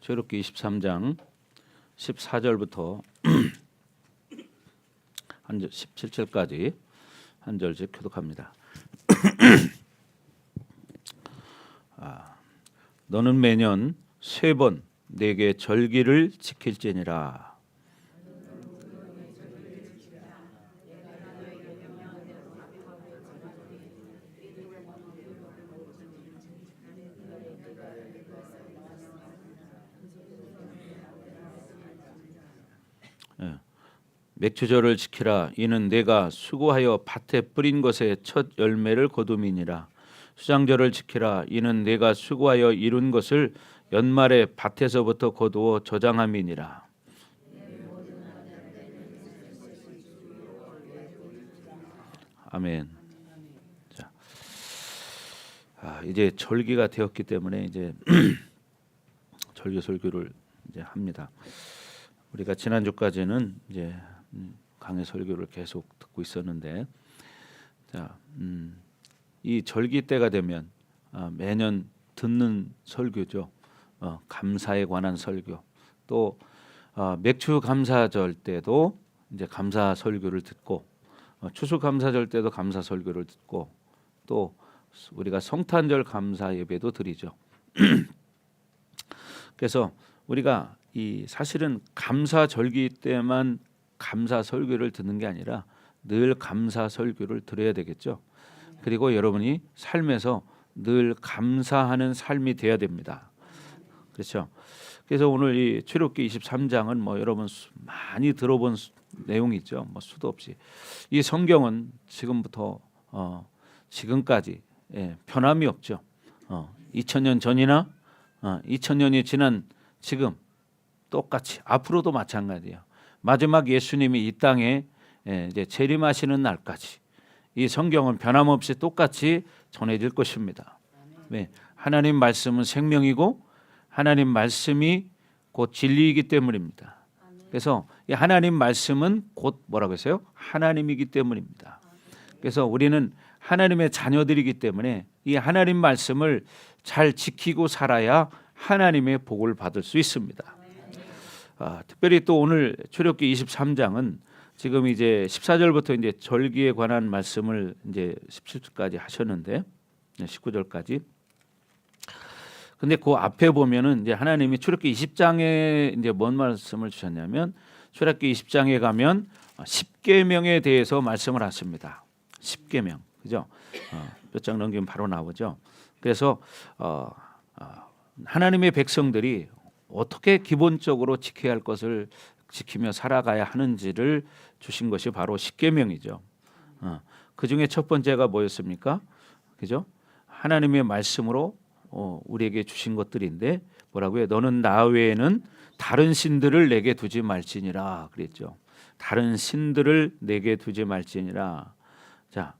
출애굽기 23장 14절부터 17절까지 한 절씩 교독합니다. 너는 매년 3번 내게 절기를 지킬지니라. 맥추절을 지키라. 이는 내가 수고하여 밭에 뿌린 것의 첫 열매를 거둠이니라. 수장절을 지키라. 이는 내가 수고하여 이룬 것을 연말에 밭에서부터 거두어 저장함이니라. 아멘. 자, 이제 절기가 되었기 때문에 이제 절기 설교를 이제 합니다. 우리가 지난주까지는 이제 강해 설교를 계속 듣고 있었는데, 자, 이 절기 때가 되면 매년 듣는 설교죠. 감사에 관한 설교. 또 맥추 감사절 때도 이제 감사 설교를 듣고, 추수 감사절 때도 감사 설교를 듣고, 또 우리가 성탄절 감사 예배도 드리죠. 그래서 우리가 이 사실은 감사 절기 때만 감사 설교를 듣는 게 아니라 늘 감사 설교를 들어야 되겠죠. 그리고 여러분이 삶에서 늘 감사하는 삶이 돼야 됩니다. 그렇죠. 그래서 오늘 이 출애굽기 23장은 뭐 여러분 많이 들어본 내용이죠. 뭐 수도 없이 이 성경은 지금부터 지금까지 변함이 없죠. 2000년 전이나 2000년이 지난 지금 똑같이 앞으로도 마찬가지예요. 마지막 예수님이 이 땅에 이제 재림하시는 날까지 이 성경은 변함없이 똑같이 전해질 것입니다. 네, 하나님 말씀은 생명이고 하나님 말씀이 곧 진리이기 때문입니다. 그래서 이 하나님 말씀은 곧 뭐라고 했어요? 하나님이기 때문입니다. 그래서 우리는 하나님의 자녀들이기 때문에 이 하나님 말씀을 잘 지키고 살아야 하나님의 복을 받을 수 있습니다. 특별히 또 오늘 출애굽기 23장은 지금 이제 14절부터 이제 절기에 관한 말씀을 이제 17절까지 하셨는데 19절까지. 근데 그 앞에 보면은 이제 하나님이 출애굽기 20장에 이제 뭔 말씀을 주셨냐면 출애굽기 20장에 가면 10계명에 대해서 말씀을 하십니다. 10계명. 그죠? 몇 장 넘기면 바로 나오죠. 그래서 하나님의 백성들이 어떻게 기본적으로 지켜야 할 것을 지키며 살아가야 하는지를 주신 것이 바로 10계명이죠. 그 중에 첫 번째가 뭐였습니까? 그죠? 하나님의 말씀으로 우리에게 주신 것들인데 뭐라고요? 너는 나 외에는 다른 신들을 내게 두지 말지니라 그랬죠. 다른 신들을 내게 두지 말지니라. 자,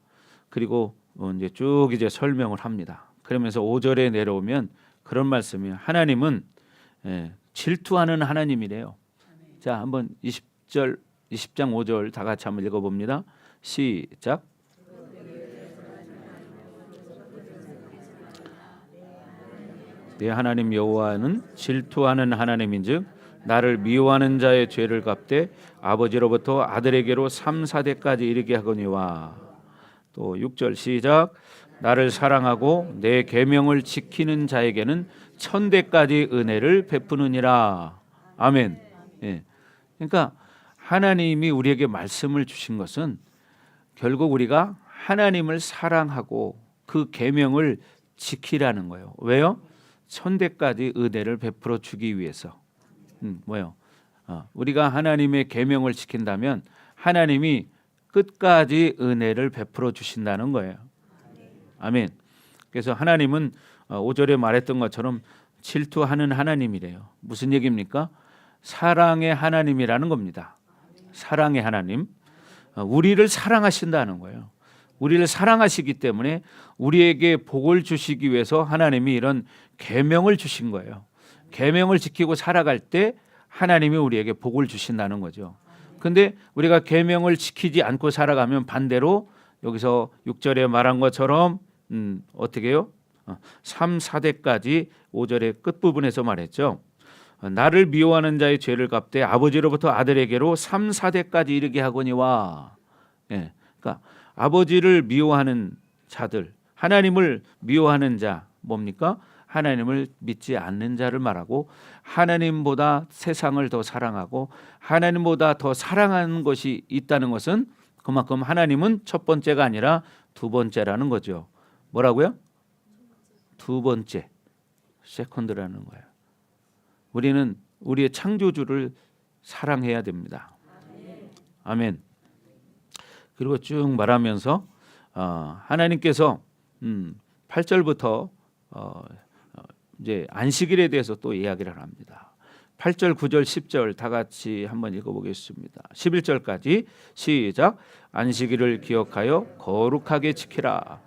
그리고 이제 쭉 이제 설명을 합니다. 그러면서 5절에 내려오면 그런 말씀이 하나님은 질투하는 하나님이래요. 자, 한번 20장 5절 다 같이 한번 읽어봅니다. 시작. 내 하나님 여호와는 질투하는 하나님인즉 나를 미워하는 자의 죄를 갚되 아버지로부터 아들에게로 3, 4대까지 이르게 하거니와. 또 6절 시작. 나를 사랑하고 내 계명을 지키는 자에게는 1000대까지 은혜를 베푸느니라. 아멘. 그러니까 하나님이 우리에게 말씀을 주신 것은 결국 우리가 하나님을 사랑하고 그 계명을 지키라는 거예요. 왜요? 1000대까지 은혜를 베풀어 주기 위해서. 뭐요? 우리가 하나님의 계명을 지킨다면 하나님이 끝까지 은혜를 베풀어 주신다는 거예요. 아멘. 그래서 하나님은 5절에 말했던 것처럼 질투하는 하나님이래요. 무슨 얘기입니까? 사랑의 하나님이라는 겁니다. 사랑의 하나님. 우리를 사랑하신다는 거예요. 우리를 사랑하시기 때문에 우리에게 복을 주시기 위해서 하나님이 이런 계명을 주신 거예요. 계명을 지키고 살아갈 때 하나님이 우리에게 복을 주신다는 거죠. 근데 우리가 계명을 지키지 않고 살아가면 반대로 여기서 6절에 말한 것처럼 어떻게 해요? 3, 4대까지 5절의 끝부분에서 말했죠. 나를 미워하는 자의 죄를 갚되 아버지로부터 아들에게로 3, 4대까지 이르게 하거니와. 예, 그러니까 아버지를 미워하는 자들, 하나님을 미워하는 자 뭡니까? 하나님을 믿지 않는 자를 말하고 하나님보다 세상을 더 사랑하고 하나님보다 더 사랑하는 것이 있다는 것은 그만큼 하나님은 첫 번째가 아니라 두 번째라는 거죠. 뭐라고요? 두 번째, 세컨드라는 거예요. 우리는 우리의 창조주를 사랑해야 됩니다. 아멘. 그리고 쭉 말하면서 하나님께서 8절부터 이제 안식일에 대해서 또 이야기를 합니다. 8절, 9절, 10절 다 같이 한번 읽어보겠습니다. 11절까지 시작. 안식일을 기억하여 거룩하게 지키라.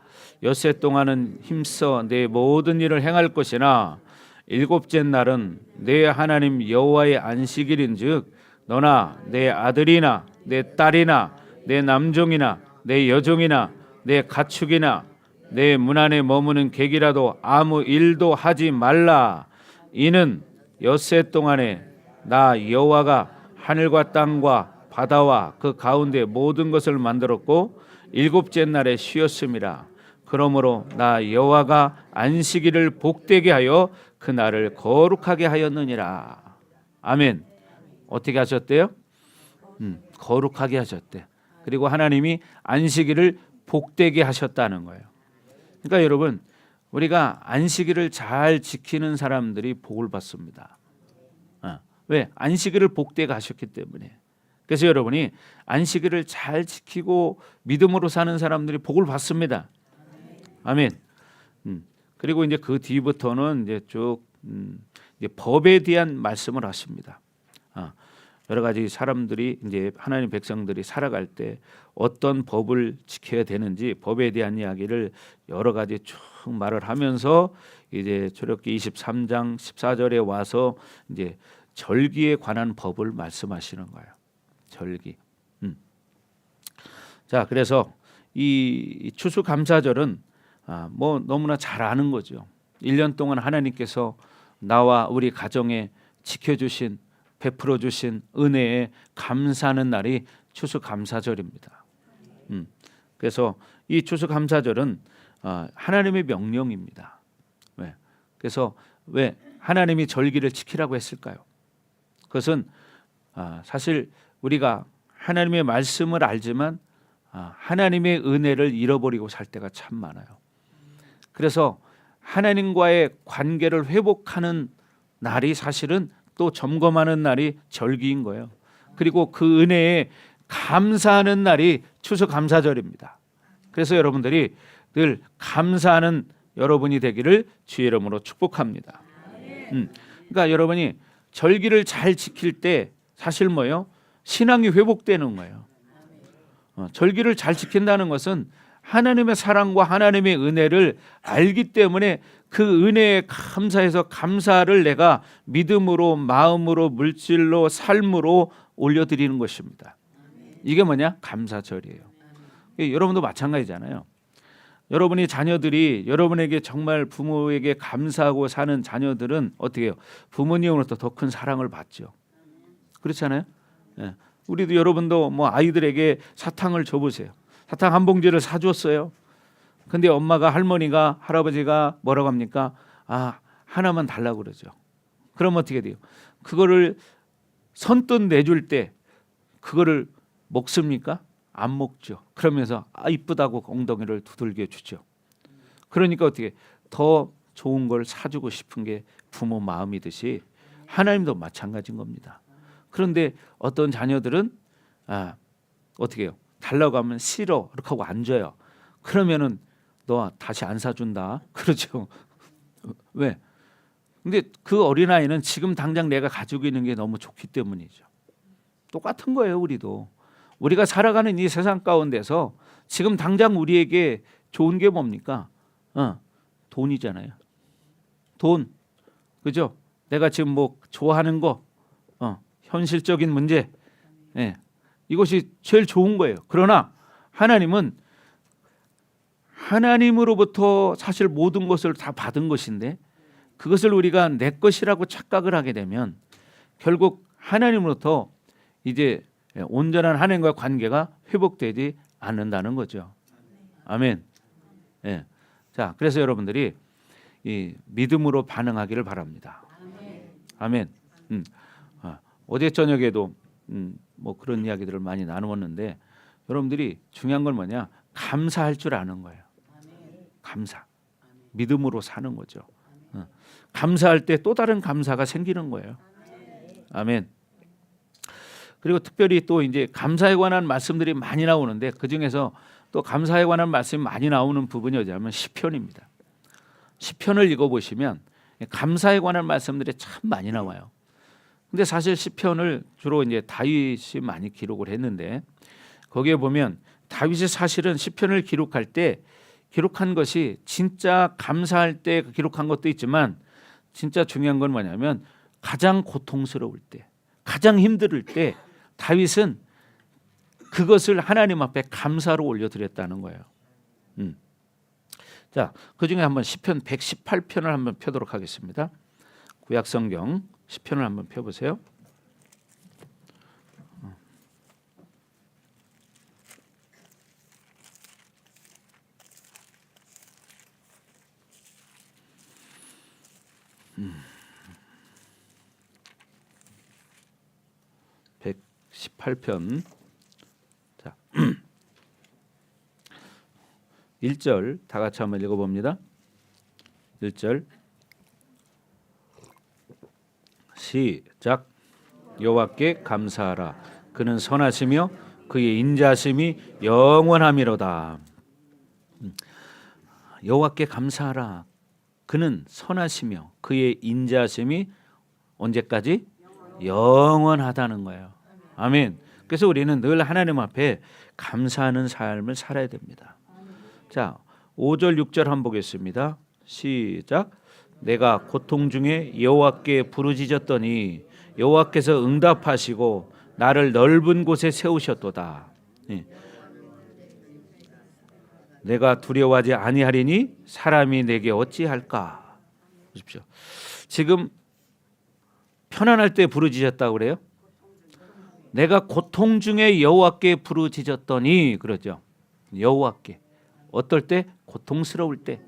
엿새 동안은 힘써 내 모든 일을 행할 것이나 일곱째 날은 내 하나님 여호와의 안식일인즉 너나 내 아들이나 내 딸이나 내 남종이나 내 여종이나 내 가축이나 내 문 안에 머무는 객이라도 아무 일도 하지 말라. 이는 엿새 동안에 나 여호와가 하늘과 땅과 바다와 그 가운데 모든 것을 만들었고 일곱째 날에 쉬었음이라. 그러므로 나 여호와가 안식일을 복되게 하여 그 날을 거룩하게 하였느니라. 아멘. 어떻게 하셨대요? 거룩하게 하셨대. 그리고 하나님이 안식일을 복되게 하셨다는 거예요. 그러니까 여러분, 우리가 안식일을 잘 지키는 사람들이 복을 받습니다. 왜? 안식일을 복되게 하셨기 때문에. 그래서 여러분이 안식일을 잘 지키고 믿음으로 사는 사람들이 복을 받습니다. 아멘. 그리고 이제 그 뒤부터는 이제 쭉 이제 법에 대한 말씀을 하십니다. 여러 가지 사람들이 이제 하나님 백성들이 살아갈 때 어떤 법을 지켜야 되는지 법에 대한 이야기를 여러 가지 쭉 말을 하면서 이제 출애굽기 23장 14절에 와서 이제 절기에 관한 법을 말씀하시는 거예요. 절기. 자, 그래서 이 추수감사절은 뭐 너무나 잘 아는 거죠. 1년 동안 하나님께서 나와 우리 가정에 지켜주신 베풀어 주신 은혜에 감사하는 날이 추수감사절입니다. 그래서 이 추수감사절은 하나님의 명령입니다. 왜? 그래서 왜 하나님이 절기를 지키라고 했을까요? 그것은 사실 우리가 하나님의 말씀을 알지만 하나님의 은혜를 잃어버리고 살 때가 참 많아요. 그래서 하나님과의 관계를 회복하는 날이 사실은 또 점검하는 날이 절기인 거예요. 그리고 그 은혜에 감사하는 날이 추수감사절입니다. 그래서 여러분들이 늘 감사하는 여러분이 되기를 주의 이름으로 축복합니다. 그러니까 여러분이 절기를 잘 지킬 때 사실 뭐예요? 신앙이 회복되는 거예요. 절기를 잘 지킨다는 것은 하나님의 사랑과 하나님의 은혜를 알기 때문에 그 은혜에 감사해서 감사를 내가 믿음으로 마음으로 물질로 삶으로 올려드리는 것입니다. 이게 뭐냐? 감사절이에요. 여러분도 마찬가지잖아요. 여러분이 자녀들이 여러분에게 정말 부모에게 감사하고 사는 자녀들은 어떻게 해요? 부모님으로부터 더 큰 사랑을 받죠. 그렇잖아요. 우리도 여러분도 뭐 아이들에게 사탕을 줘보세요. 사탕 한 봉지를 사줬어요. 근데 엄마가 할머니가 할아버지가 뭐라고 합니까? 하나만 달라고 그러죠. 그럼 어떻게 돼요? 그거를 선뜻 내줄 때 그거를 먹습니까? 안 먹죠. 그러면서 이쁘다고 엉덩이를 두들겨 주죠. 그러니까 어떻게 더 좋은 걸 사주고 싶은 게 부모 마음이듯이 하나님도 마찬가지인 겁니다. 그런데 어떤 자녀들은 어떻게 해요? 달라고 하면 싫어 이렇게 하고 안 줘요. 그러면은 너 다시 안 사준다 그러죠. 왜? 근데 그 어린아이는 지금 당장 내가 가지고 있는 게 너무 좋기 때문이죠. 똑같은 거예요. 우리가 살아가는 이 세상 가운데서 지금 당장 우리에게 좋은 게 뭡니까? 돈이잖아요. 돈, 그죠? 내가 지금 뭐 좋아하는 거, 현실적인 문제, 이것이 제일 좋은 거예요. 그러나 하나님은 하나님으로부터 사실 모든 것을 다 받은 것인데 그것을 우리가 내 것이라고 착각을 하게 되면 결국 하나님으로부터 이제 온전한 하나님과의 관계가 회복되지 않는다는 거죠. 아멘. 예. 자, 그래서 여러분들이 이 믿음으로 반응하기를 바랍니다. 아멘. 어제 저녁에도 뭐 그런 이야기들을 많이 나누었는데 여러분들이 중요한 건 뭐냐? 감사할 줄 아는 거예요. 감사. 믿음으로 사는 거죠. 감사할 때 또 다른 감사가 생기는 거예요. 아멘. 그리고 특별히 또 이제 감사에 관한 말씀들이 많이 나오는데 그 중에서 또 감사에 관한 말씀이 많이 나오는 부분이 어디냐면 시편입니다. 시편을 읽어보시면 감사에 관한 말씀들이 참 많이 나와요. 근데 사실 시편을 주로 이제 다윗이 많이 기록을 했는데 거기에 보면 다윗이 사실은 시편을 기록할 때 기록한 것이 진짜 감사할 때 기록한 것도 있지만 진짜 중요한 건 뭐냐면 가장 고통스러울 때, 가장 힘들 때 다윗은 그것을 하나님 앞에 감사로 올려드렸다는 거예요. 자, 그 중에 한번 시편 118편을 한번 펴도록 하겠습니다. 구약성경 시편을 한번 펴보세요. 음. 118편. 자, 1절 다 같이 한번 읽어봅니다. 1절 시작. 여호와께 감사하라. 그는 선하시며 그의 인자심이 영원함이로다. 여호와께 감사하라. 그는 선하시며 그의 인자심이 언제까지? 영원하다는 거예요. 아멘. 그래서 우리는 늘 하나님 앞에 감사하는 삶을 살아야 됩니다. 자, 5절 6절 한번 보겠습니다. 시작. 내가 고통 중에 여호와께 부르짖었더니 여호와께서 응답하시고 나를 넓은 곳에 세우셨도다. 내가 두려워하지 아니하리니 사람이 내게 어찌할까? 보십시오. 지금 편안할 때 부르짖었다고 그래요? 내가 고통 중에 여호와께 부르짖었더니 그러죠. 여호와께. 어떨 때? 고통스러울 때.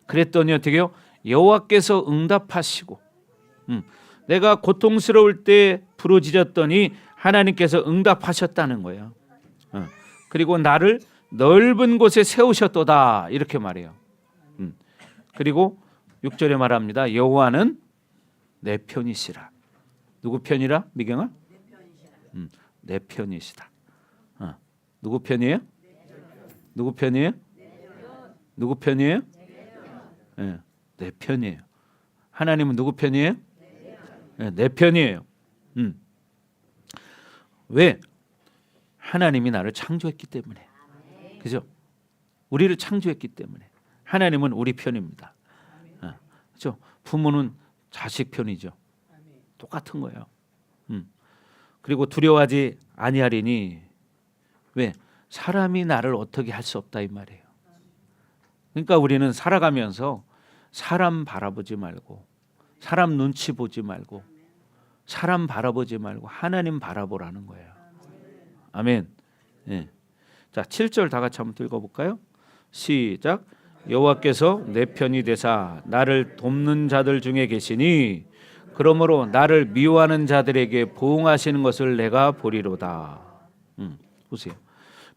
그랬더니 어떻게요? 여호와께서 응답하시고 내가 고통스러울 때 부르짖었더니 하나님께서 응답하셨다는 거예요. 그리고 나를 넓은 곳에 세우셨도다 이렇게 말해요. 그리고 6절에 말합니다. 여호와는 내 편이시라. 누구 편이라? 미경아? 내 편이시다. 누구 편이에요? 누구 편이에요? 누구 편이에요? 네, 내 편이에요. 하나님은 누구 편이에요? 네, 내 편이에요. 왜? 하나님이 나를 창조했기 때문에. 그죠? 우리를 창조했기 때문에. 하나님은 우리 편입니다. 그죠? 부모는 자식 편이죠. 똑같은 거예요. 그리고 두려워하지 아니하리니 왜? 사람이 나를 어떻게 할 수 없다 이 말이에요. 그러니까 우리는 살아가면서 사람 바라보지 말고 사람 눈치 보지 말고 사람 바라보지 말고 하나님 바라보라는 거예요. 아멘. 네. 자, 7절 다 같이 한번 읽어볼까요? 시작. 여호와께서 내 편이 되사 나를 돕는 자들 중에 계시니 그러므로 나를 미워하는 자들에게 보응하시는 것을 내가 보리로다. 보세요.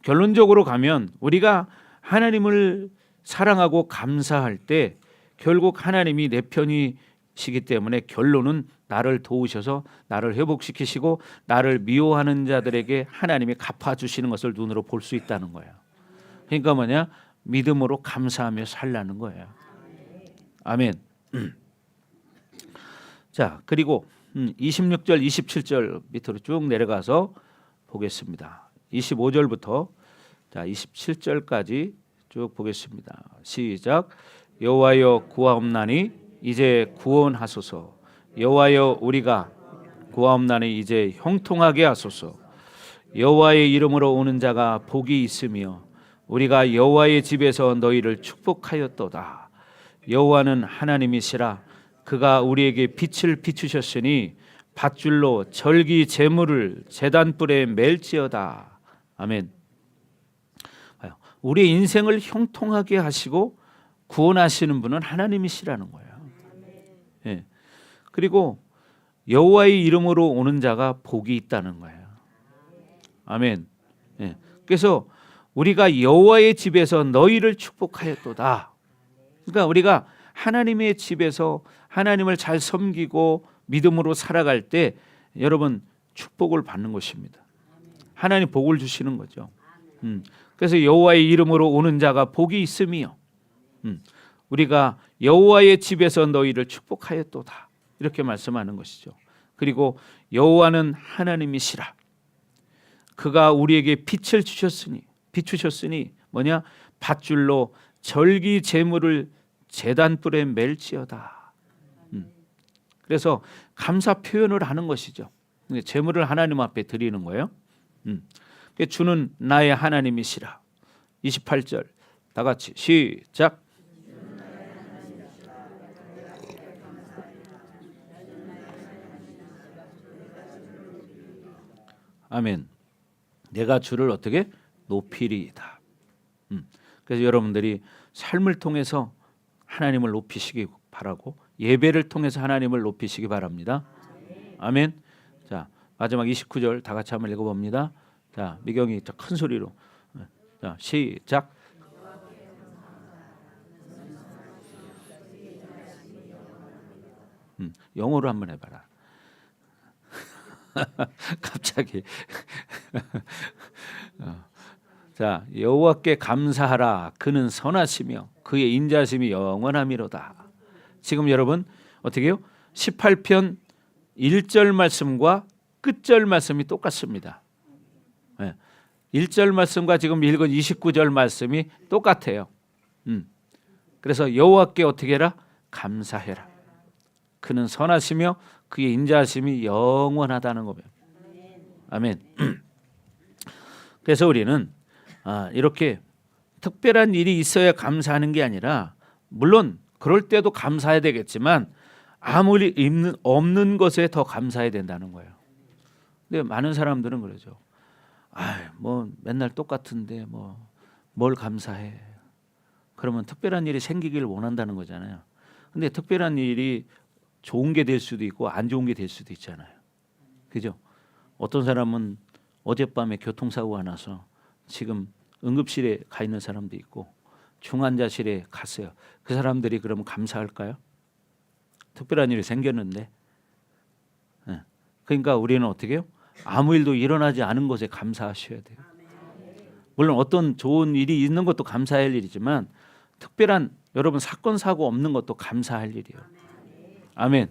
결론적으로 가면 우리가 하나님을 사랑하고 감사할 때 결국 하나님이 내 편이시기 때문에 결론은 나를 도우셔서 나를 회복시키시고 나를 미워하는 자들에게 하나님이 갚아주시는 것을 눈으로 볼 수 있다는 거예요. 그러니까 뭐냐? 믿음으로 감사하며 살라는 거예요. 아멘. 자, 그리고 26절 27절 밑으로 쭉 내려가서 보겠습니다. 25절부터 자 27절까지 쭉 보겠습니다. 시작. 여호와여 구하옵나니 이제 구원하소서. 여호와여 우리가 구하옵나니 이제 형통하게 하소서. 여호와의 이름으로 오는 자가 복이 있으며 우리가 여호와의 집에서 너희를 축복하였도다. 여호와는 하나님이시라. 그가 우리에게 빛을 비추셨으니 밧줄로 절기 제물을 제단불에 맬지어다. 아멘. 우리의 인생을 형통하게 하시고 구원하시는 분은 하나님이시라는 거예요. 예. 그리고 여호와의 이름으로 오는 자가 복이 있다는 거예요. 아멘. 예. 그래서 우리가 여호와의 집에서 너희를 축복하였도다. 그러니까 우리가 하나님의 집에서 하나님을 잘 섬기고 믿음으로 살아갈 때 여러분 축복을 받는 것입니다. 하나님 복을 주시는 거죠. 그래서 여호와의 이름으로 오는 자가 복이 있음이요. 우리가 여호와의 집에서 너희를 축복하였도다. 이렇게 말씀하는 것이죠. 그리고 여호와는 하나님이시라. 그가 우리에게 빛을 비추셨으니 뭐냐? 밧줄로 절기 제물을 제단불에 맬지어다. 그래서 감사 표현을 하는 것이죠. 제물을 하나님 앞에 드리는 거예요. 주는 나의 하나님이시라. 28절 다 같이 시작. 아멘. 내가 주를 어떻게 높이리이다. 그래서 여러분들이 삶을 통해서 하나님을 높이시기 바라고 예배를 통해서 하나님을 높이시기 바랍니다. 아멘. 자, 마지막 29절 다 같이 한번 읽어봅니다. 자, 미경이 큰 소리로. 자, 시작. 영어로 한번 해봐라. 갑자기. 자, 여호와께 감사하라. 그는 선하시며 그의 인자심이 영원함이로다. 지금 여러분 어떻게 해요? 18편 1절 말씀과 끝절 말씀이 똑같습니다. 1절 말씀과 지금 읽은 29절 말씀이 똑같아요. 그래서 여호와께 어떻게 해라? 감사해라. 그는 선하시며 그의 인자하심이 영원하다는 겁니다. 아멘. 그래서 우리는 이렇게 특별한 일이 있어야 감사하는 게 아니라, 물론 그럴 때도 감사해야 되겠지만 아무리 없는 것에 더 감사해야 된다는 거예요. 근데 많은 사람들은 그러죠. 뭐 맨날 똑같은데 뭘 감사해. 그러면 특별한 일이 생기길 원한다는 거잖아요. 근데 특별한 일이 좋은 게 될 수도 있고 안 좋은 게 될 수도 있잖아요. 그죠? 어떤 사람은 어젯밤에 교통사고가 나서 지금 응급실에 가 있는 사람도 있고 중환자실에 갔어요. 그 사람들이 그러면 감사할까요? 특별한 일이 생겼는데. 그러니까 우리는 어떻게 해요? 아무 일도 일어나지 않은 것에 감사하셔야 돼요. 물론 어떤 좋은 일이 있는 것도 감사할 일이지만 특별한 여러분 사건 사고 없는 것도 감사할 일이에요. 아멘.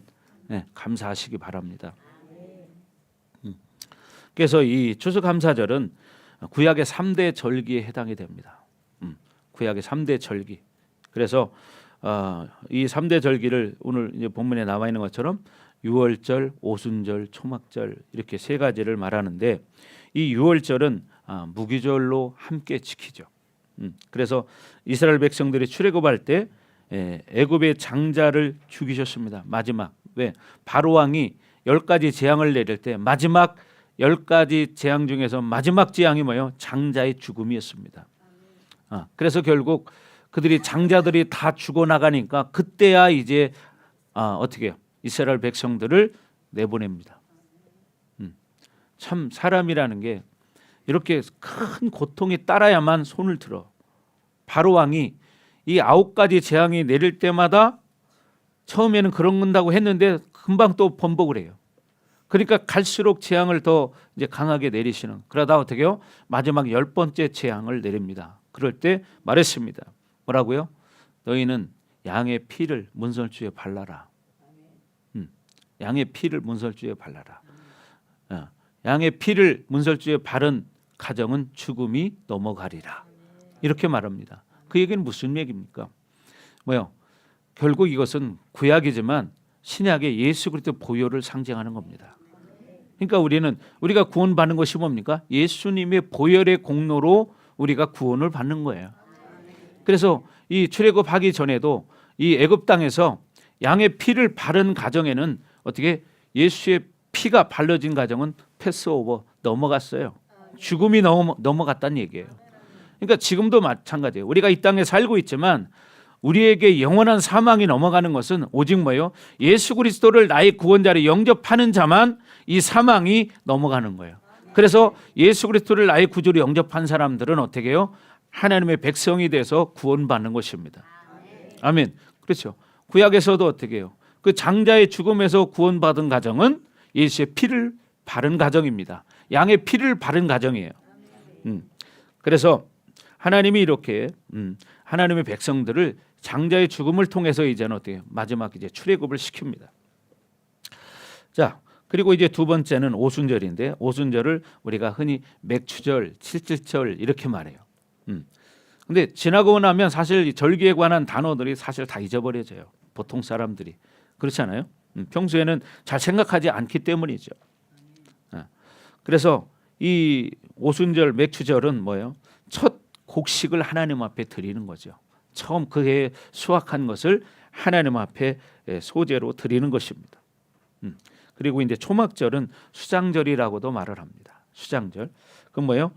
감사하시기 바랍니다. 그래서 이 추수감사절은 구약의 3대 절기에 해당이 됩니다. 구약의 3대 절기. 그래서 이 3대 절기를 오늘 이제 본문에 나와 있는 것처럼 유월절, 오순절, 초막절 이렇게 세 가지를 말하는데, 이 유월절은 무기절로 함께 지키죠. 그래서 이스라엘 백성들이 출애굽할 때 애굽의 장자를 죽이셨습니다. 마지막. 왜? 바로 왕이 10가지 재앙을 내릴 때 마지막 10가지 재앙 중에서 마지막 재앙이 뭐예요? 장자의 죽음이었습니다. 그래서 결국 그들이 장자들이 다 죽어나가니까 그때야 이제 어떻게 해요? 이스라엘 백성들을 내보냅니다. 참 사람이라는 게 이렇게 큰 고통이 따라야만 손을 들어. 바로 왕이 이 9가지 재앙이 내릴 때마다 처음에는 그런다고 했는데 금방 또 번복을 해요. 그러니까 갈수록 재앙을 더 이제 강하게 내리시는. 그러다 어떻게 해요? 마지막 10번째 재앙을 내립니다. 그럴 때 말했습니다. 뭐라고요? 너희는 양의 피를 문설주에 발라라. 양의 피를 문설주에 발라라. 양의 피를 문설주에 바른 가정은 죽음이 넘어가리라. 이렇게 말합니다. 그 얘기는 무슨 얘기입니까? 뭐요? 결국 이것은 구약이지만 신약의 예수 그리스도 보혈을 상징하는 겁니다. 그러니까 우리가 구원받는 것이 뭡니까? 예수님의 보혈의 공로로 우리가 구원을 받는 거예요. 그래서 이 출애굽하기 전에도 이 애굽 땅에서 양의 피를 바른 가정에는 어떻게 예수의 피가 발라진 가정은 패스오버 넘어갔어요. 죽음이 넘어갔다는 얘기예요. 그러니까 지금도 마찬가지예요. 우리가 이 땅에 살고 있지만 우리에게 영원한 사망이 넘어가는 것은 오직 뭐예요? 예수 그리스도를 나의 구원자로 영접하는 자만 이 사망이 넘어가는 거예요. 그래서 예수 그리스도를 나의 구주로 영접한 사람들은 어떻게 해요? 하나님의 백성이 돼서 구원받는 것입니다. 아멘. 그렇죠. 구약에서도 어떻게 해요? 그 장자의 죽음에서 구원받은 가정은 예수의 피를 바른 가정입니다. 양의 피를 바른 가정이에요. 그래서 하나님이 이렇게 하나님의 백성들을 장자의 죽음을 통해서 이제는 어떻게 해요? 마지막 이제 출애굽을 시킵니다. 자, 그리고 이제 두 번째는 오순절인데 오순절을 우리가 흔히 맥추절, 칠칠절 이렇게 말해요. 근데 지나고 나면 사실 절기에 관한 단어들이 사실 다 잊어버려져요. 보통 사람들이 그렇지 않아요? 평소에는 잘 생각하지 않기 때문이죠. 그래서 이 오순절, 맥추절은 뭐예요? 첫 곡식을 하나님 앞에 드리는 거죠. 처음 그 해에 수확한 것을 하나님 앞에 소제로 드리는 것입니다. 그리고 이제 초막절은 수장절이라고도 말을 합니다. 수장절. 그건 뭐예요?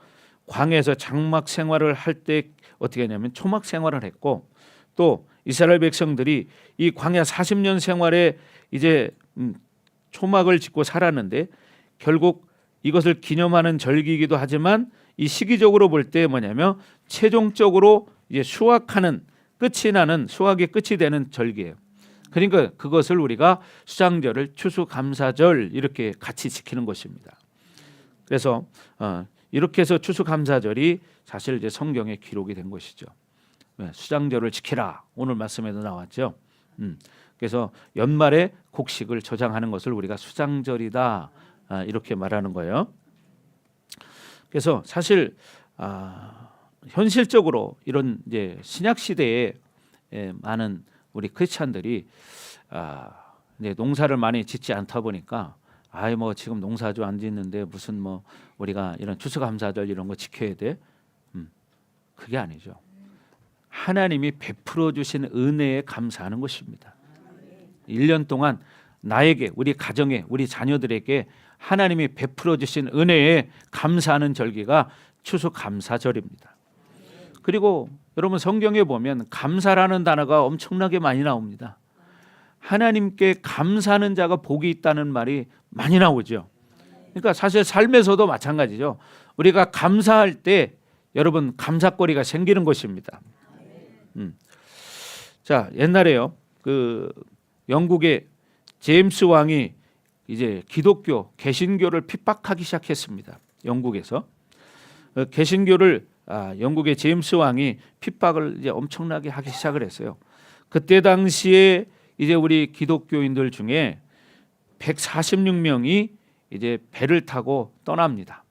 광야에서 장막 생활을 할 때 어떻게 하냐면 초막 생활을 했고 또 이스라엘 백성들이 이 광야 40년 생활에 이제 초막을 짓고 살았는데 결국 이것을 기념하는 절기이기도 하지만 이 시기적으로 볼 때 뭐냐면 최종적으로 이제 수확하는 끝이 나는 수확의 끝이 되는 절기예요. 그러니까 그것을 우리가 수장절을 추수감사절 이렇게 같이 지키는 것입니다. 그래서 이렇게 해서 추수감사절이 사실 이제 성경에 기록이 된 것이죠. 수장절을 지키라 오늘 말씀에도 나왔죠. 그래서 연말에 곡식을 저장하는 것을 우리가 수장절이다 이렇게 말하는 거예요. 그래서 사실 현실적으로 이런 이제 신약 시대에 많은 우리 크리스찬들이 이제 농사를 많이 짓지 않다 보니까 뭐 지금 농사도 안 짓는데 무슨 뭐 우리가 이런 추수감사절 이런 거 지켜야 돼? 그게 아니죠. 하나님이 베풀어 주신 은혜에 감사하는 것입니다. 1년 동안 나에게 우리 가정에 우리 자녀들에게 하나님이 베풀어 주신 은혜에 감사하는 절기가 추수감사절입니다. 그리고 여러분 성경에 보면 감사라는 단어가 엄청나게 많이 나옵니다. 하나님께 감사하는 자가 복이 있다는 말이 많이 나오죠. 그러니까 사실 삶에서도 마찬가지죠. 우리가 감사할 때 여러분 감사거리가 생기는 것입니다. 자, 옛날에요. 그 영국의 제임스 왕이 이제 기독교 개신교를 핍박하기 시작했습니다. 영국에서 개신교를 영국의 제임스 왕이 핍박을 이제 엄청나게 하기 시작을 했어요. 그때 당시에 이제 우리 기독교인들 중에 146명이 이제 배를 타고 떠납니다.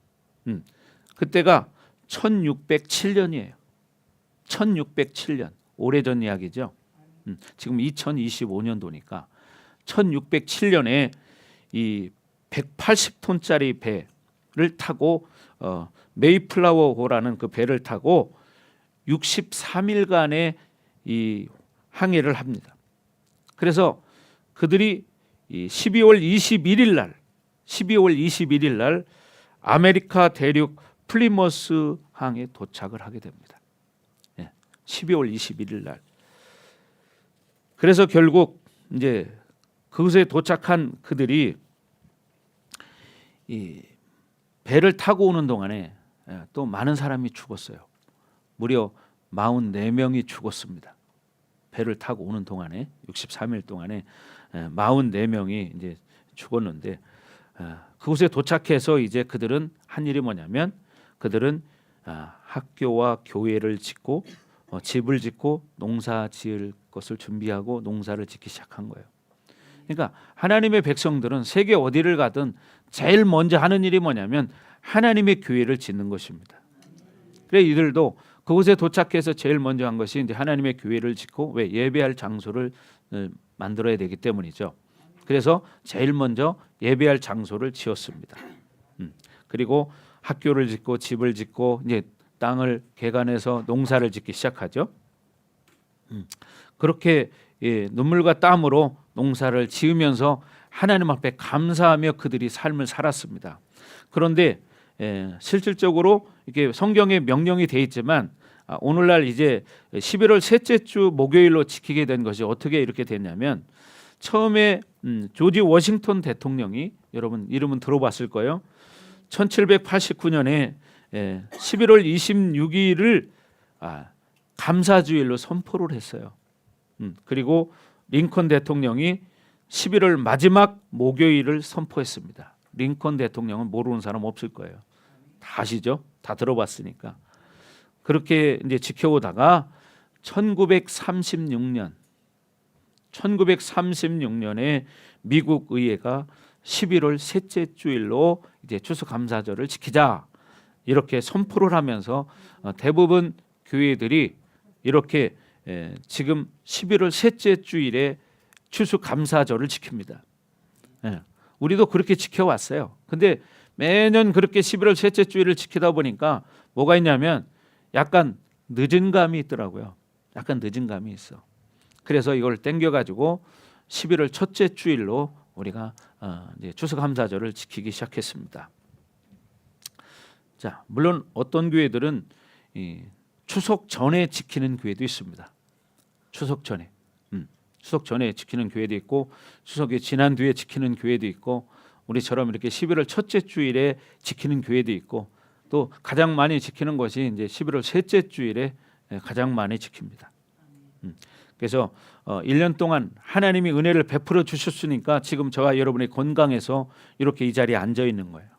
그때가 1607년이에요. 1607년 오래전 이야기죠. 지금 2025년도니까 1607년에 이 180톤짜리 배를 타고 메이플라워호라는 그 배를 타고 63일간의 이 항해를 합니다. 그래서 그들이 이 12월 21일 날 아메리카 대륙 플리머스 항에 도착을 하게 됩니다. 12월 21일 날. 그래서 결국 이제 그곳에 도착한 그들이 이 배를 타고 오는 동안에 또 많은 사람이 죽었어요. 무려 44명이 죽었습니다. 배를 타고 오는 동안에 63일 동안에 44명이 이제 죽었는데 그곳에 도착해서 이제 그들은 한 일이 뭐냐면 그들은 학교와 교회를 짓고 집을 짓고 농사 지을 것을 준비하고 농사를 짓기 시작한 거예요. 그러니까 하나님의 백성들은 세계 어디를 가든 제일 먼저 하는 일이 뭐냐면 하나님의 교회를 짓는 것입니다. 그래 이들도 그곳에 도착해서 제일 먼저 한 것이 이제 하나님의 교회를 짓고 왜 예배할 장소를 만들어야 되기 때문이죠. 그래서 제일 먼저 예배할 장소를 지었습니다. 그리고 학교를 짓고 집을 짓고 이제 땅을 개간해서 농사를 짓기 시작하죠. 그렇게 눈물과 땀으로 농사를 지으면서 하나님 앞에 감사하며 그들이 삶을 살았습니다. 그런데 실질적으로 이게 성경에 명령이 돼 있지만 오늘날 이제 11월 셋째 주 목요일로 지키게 된 것이 어떻게 이렇게 됐냐면 처음에 조지 워싱턴 대통령이 여러분 이름은 들어봤을 거예요. 1789년에 11월 26일을 감사주일로 선포를 했어요. 그리고 링컨 대통령이 11월 마지막 목요일을 선포했습니다. 링컨 대통령은 모르는 사람 없을 거예요. 다 아시죠? 다 들어봤으니까. 그렇게 이제 지켜오다가 1936년에 미국 의회가 11월 셋째 주일로 이제 추수감사절을 지키자 이렇게 선포를 하면서 대부분 교회들이 이렇게 지금 11월 셋째 주일에 추수감사절을 지킵니다. 우리도 그렇게 지켜왔어요. 근데 매년 그렇게 11월 셋째 주일을 지키다 보니까 뭐가 있냐면 약간 늦은 감이 있더라고요. 약간 늦은 감이 있어. 그래서 이걸 땡겨가지고 11월 첫째 주일로 우리가 이제 추수감사절을 지키기 시작했습니다. 자, 물론 어떤 교회들은 이 추석 전에 지키는 교회도 있습니다. 추석 전에 지키는 교회도 있고 추석이 지난 뒤에 지키는 교회도 있고 우리처럼 이렇게 11월 첫째 주일에 지키는 교회도 있고 또 가장 많이 지키는 것이 이제 11월 셋째 주일에 가장 많이 지킵니다. 그래서 1년 동안 하나님이 은혜를 베풀어 주셨으니까 지금 저와 여러분이 건강해서 이렇게 이 자리에 앉아 있는 거예요.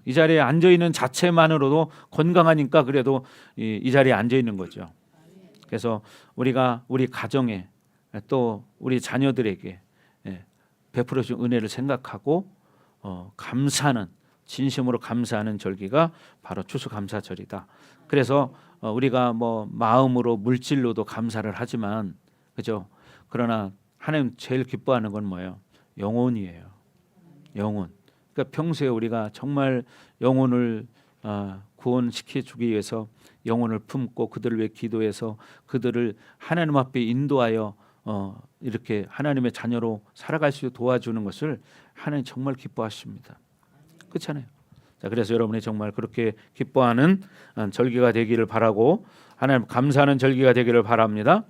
이 자리에 앉아 있는 자체만으로도 건강하니까 그래도 이 자리에 앉아 있는 거죠. 그래서 우리가 우리 가정에 또 우리 자녀들에게 베풀어 준 은혜를 생각하고 감사하는 진심으로 감사하는 절기가 바로 추수감사절이다. 그래서 우리가 뭐 마음으로 물질로도 감사를 하지만 그죠? 그러나 하나님 제일 기뻐하는 건 뭐예요? 영혼이에요. 영혼. 그러니까 평소에 우리가 정말 영혼을 구원시켜 주기 위해서 영혼을 품고 그들을 위해 기도해서 그들을 하나님 앞에 인도하여 이렇게 하나님의 자녀로 살아갈 수 있도록 도와주는 것을 하나님 정말 기뻐하십니다. 그렇잖아요. 자, 그래서 여러분이 정말 그렇게 기뻐하는 절기가 되기를 바라고 하나님 감사하는 절기가 되기를 바랍니다.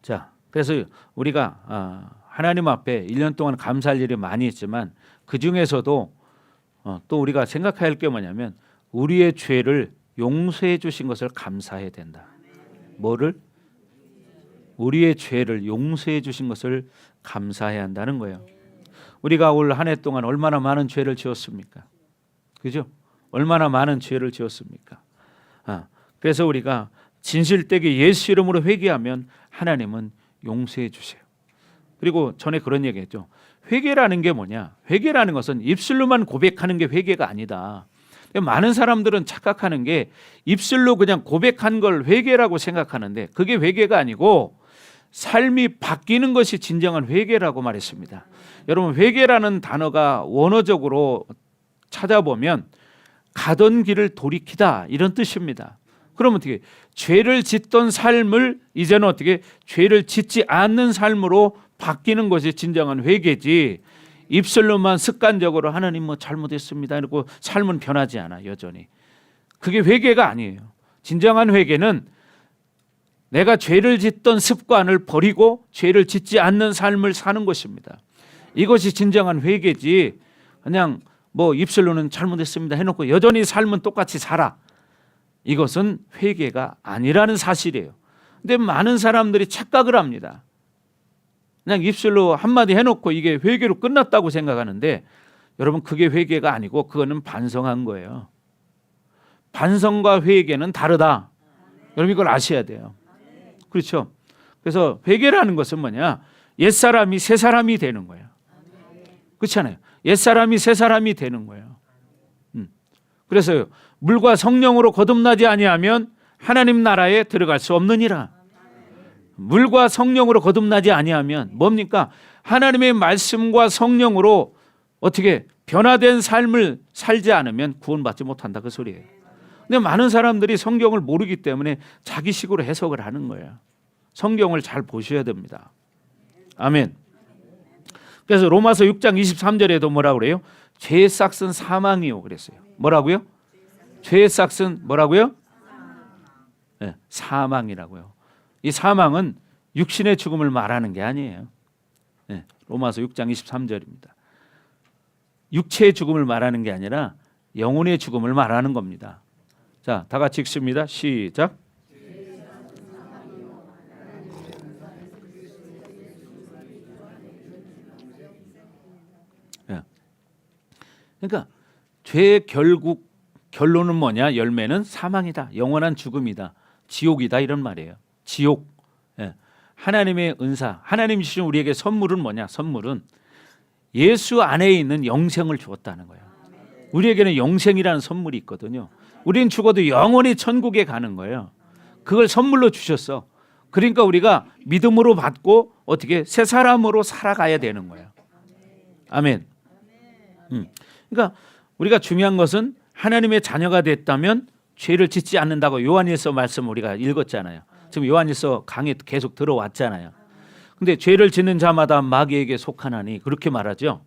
자, 그래서 우리가 하나님 앞에 1년 동안 감사할 일이 많이 있지만 그 중에서도 또 우리가 생각해야 할 게 뭐냐면 우리의 죄를 용서해 주신 것을 감사해야 된다. 뭐를? 우리의 죄를 용서해 주신 것을 감사해야 한다는 거예요. 우리가 올 한 해 동안 얼마나 많은 죄를 지었습니까? 그죠? 얼마나 많은 죄를 지었습니까? 그래서 우리가 진실되게 예수 이름으로 회개하면 하나님은 용서해 주세요. 그리고 전에 그런 얘기했죠. 회개라는 게 뭐냐? 회개라는 것은 입술로만 고백하는 게 회개가 아니다. 많은 사람들은 착각하는 게 입술로 그냥 고백한 걸 회개라고 생각하는데 그게 회개가 아니고 삶이 바뀌는 것이 진정한 회개라고 말했습니다. 여러분 회개라는 단어가 원어적으로 찾아보면 가던 길을 돌이키다 이런 뜻입니다. 그러면 어떻게 죄를 짓던 삶을 이제는 어떻게 죄를 짓지 않는 삶으로 바뀌는 것이 진정한 회개지 입술로만 습관적으로 하나님 뭐 잘못했습니다 이러고 삶은 변하지 않아 여전히. 그게 회개가 아니에요. 진정한 회개는 내가 죄를 짓던 습관을 버리고 죄를 짓지 않는 삶을 사는 것입니다. 이것이 진정한 회개지 그냥 뭐 입술로는 잘못했습니다 해놓고 여전히 삶은 똑같이 살아. 이것은 회개가 아니라는 사실이에요. 근데 많은 사람들이 착각을 합니다. 그냥 입술로 한마디 해놓고 이게 회개로 끝났다고 생각하는데 여러분 그게 회개가 아니고 그거는 반성한 거예요. 반성과 회개는 다르다. 여러분 이걸 아셔야 돼요. 그렇죠? 그래서 회개라는 것은 뭐냐? 옛사람이 새 사람이 되는 거예요. 그렇잖아요. 옛사람이 새 사람이 되는 거예요. 그래서 물과 성령으로 거듭나지 아니하면 하나님 나라에 들어갈 수 없느니라. 물과 성령으로 거듭나지 아니하면 뭡니까? 하나님의 말씀과 성령으로 어떻게 변화된 삶을 살지 않으면 구원받지 못한다 그 소리예요. 근데 많은 사람들이 성경을 모르기 때문에 자기식으로 해석을 하는 거예요. 성경을 잘 보셔야 됩니다. 아멘. 그래서 로마서 6장 23절에도 뭐라고 그래요? 죄의 싹은 사망이요 그랬어요. 뭐라고요? 죄의 싹은 뭐라고요? 네, 사망이라고요. 이 사망은 육신의 죽음을 말하는 게 아니에요. 네, 로마서 6장 23절입니다. 육체의 죽음을 말하는 게 아니라 영혼의 죽음을 말하는 겁니다. 자, 다 같이 읽습니다. 시작. 그러니까 죄의 결론은 뭐냐? 열매는 사망이다. 영원한 죽음이다. 지옥이다 이런 말이에요. 지옥. 예. 하나님의 은사, 하나님이 주신 우리에게 선물은 뭐냐? 선물은 예수 안에 있는 영생을 주었다는 거예요. 우리에게는 영생이라는 선물이 있거든요. 우리는 죽어도 영원히 천국에 가는 거예요. 그걸 선물로 주셨어. 그러니까 우리가 믿음으로 받고 어떻게 새 사람으로 살아가야 되는 거예요. 아멘. 그러니까 우리가 중요한 것은 하나님의 자녀가 됐다면 죄를 짓지 않는다고 요한일서 말씀 우리가 읽었잖아요. 지금 요한일서 강에 계속 들어왔잖아요. 근데 죄를 짓는 자마다 마귀에게 속하나니 그렇게 말하죠.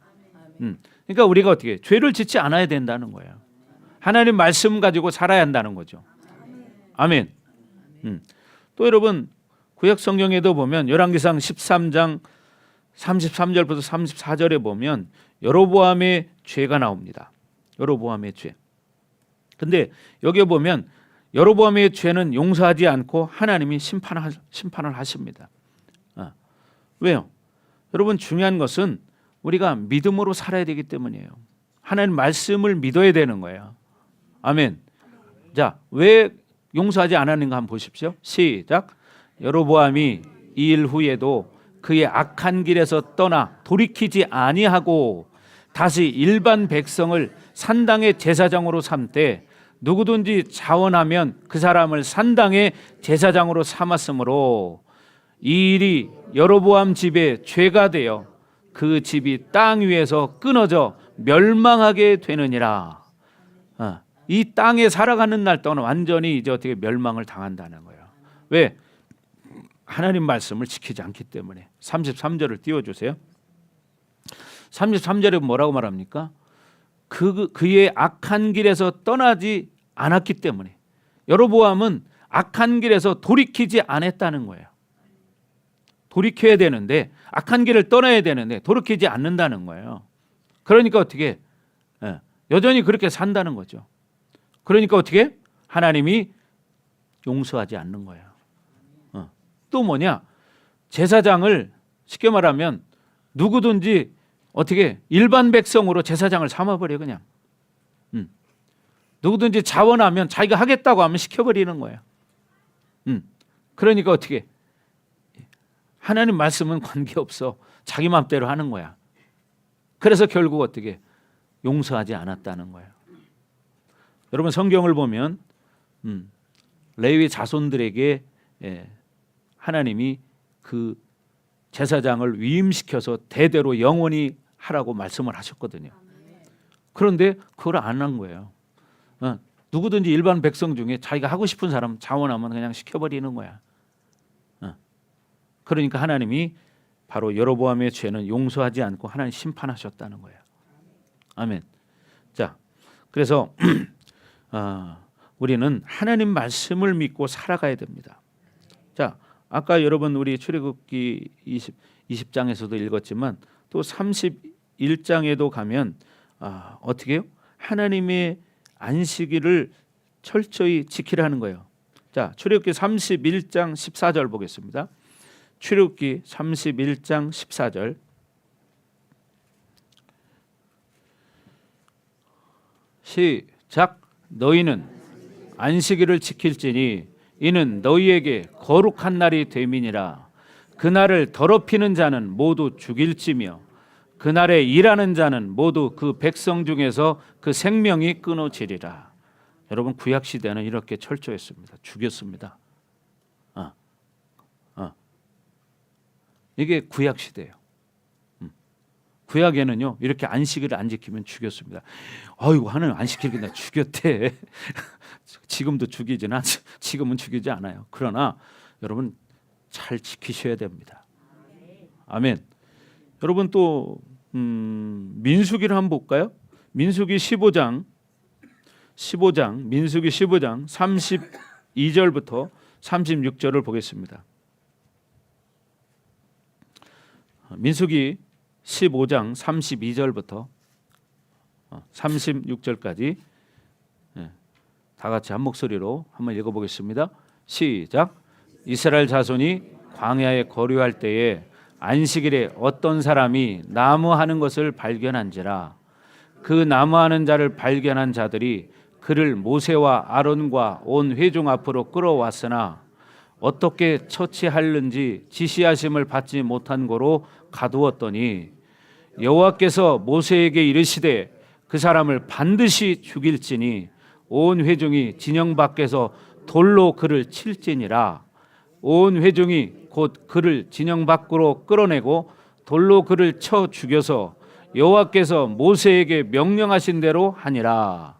그러니까 우리가 어떻게 죄를 짓지 않아야 된다는 거예요. 하나님 말씀 가지고 살아야 한다는 거죠. 아멘. 또 여러분 구약 성경에도 보면 열왕기상 13장 33절부터 34절에 보면 여로보암의 죄가 나옵니다. 여로보암의 죄. 근데 여기 보면 여로보암의 죄는 용서하지 않고 하나님이 심판을 하십니다. 왜요? 여러분 중요한 것은 우리가 믿음으로 살아야 되기 때문이에요. 하나님 말씀을 믿어야 되는 거예요. 아멘. 자, 왜 용서하지 않았는가 한번 보십시오. 시작. 여로보암이 이 일 후에도 그의 악한 길에서 떠나 돌이키지 아니하고 다시 일반 백성을 산당의 제사장으로 삼되 누구든지 자원하면 그 사람을 산당의 제사장으로 삼았으므로 이 일이 여로보암 집에 죄가 되어 그 집이 땅 위에서 끊어져 멸망하게 되느니라. 이 땅에 살아가는 날 동안 완전히 이제 어떻게 멸망을 당한다는 거예요. 왜? 하나님 말씀을 지키지 않기 때문에. 33절을 띄워주세요. 33절에 뭐라고 말합니까? 그의 악한 길에서 떠나지 않았기 때문에. 여로보암은 악한 길에서 돌이키지 않았다는 거예요. 돌이켜야 되는데 악한 길을 떠나야 되는데 돌이키지 않는다는 거예요. 그러니까 어떻게 여전히 그렇게 산다는 거죠. 그러니까 어떻게 하나님이 용서하지 않는 거예요. 또 뭐냐? 제사장을 쉽게 말하면 누구든지 어떻게 일반 백성으로 제사장을 삼아버려 그냥. 누구든지 자원하면 자기가 하겠다고 하면 시켜버리는 거예요. 그러니까 어떻게 하나님 말씀은 관계없어. 자기 마음대로 하는 거야. 그래서 결국 어떻게 용서하지 않았다는 거예요. 여러분 성경을 보면 레위 자손들에게 하나님이 그 제사장을 위임시켜서 대대로 영원히 하라고 말씀을 하셨거든요. 그런데 그걸 안 한 거예요. 누구든지 일반 백성 중에 자기가 하고 싶은 사람 자원하면 그냥 시켜버리는 거야. 그러니까 하나님이 바로 여로보암의 죄는 용서하지 않고 하나님 심판하셨다는 거예요. 아멘. 자, 그래서 우리는 하나님 말씀을 믿고 살아가야 됩니다. 자, 아까 여러분 우리 출애굽기 20장에서도 읽었지만 또 31장에도 가면 어떻게 해요? 하나님의 안식일을 철저히 지키라는 거예요. 자, 출애굽기 31장 14절 보겠습니다. 출애굽기 31장 14절. 시작. 너희는 안식일을 지킬지니 이는 너희에게 거룩한 날이 됨이니라. 그날을 더럽히는 자는 모두 죽일지며 그날에 일하는 자는 모두 그 백성 중에서 그 생명이 끊어지리라. 여러분 구약 시대는 이렇게 철저했습니다. 죽였습니다. 이게 구약 시대예요. 구약에는요 이렇게 안식일을 안 지키면 죽였습니다. 아이고 하나님 안식일이나 죽였대. 지금도 죽이지는 않죠. 지금은 죽이지 않아요. 그러나 여러분 잘 지키셔야 됩니다. 아멘. 여러분 또 민수기를 한번 볼까요? 민수기 15장 민수기 15장 32절부터 36절을 보겠습니다. 민수기 15장 32절부터 36절까지 다 같이 한 목소리로 한번 읽어보겠습니다. 시작. 이스라엘 자손이 광야에 거류할 때에 안식일에 어떤 사람이 나무하는 것을 발견한지라. 그 나무하는 자를 발견한 자들이 그를 모세와 아론과 온 회중 앞으로 끌어왔으나 어떻게 처치하는지 지시하심을 받지 못한 고로 가두었더니 여호와께서 모세에게 이르시되 그 사람을 반드시 죽일지니 온 회중이 진영 밖에서 돌로 그를 칠지니라. 온 회중이 곧 그를 진영 밖으로 끌어내고 돌로 그를 쳐 죽여서 여호와께서 모세에게 명령하신 대로 하니라.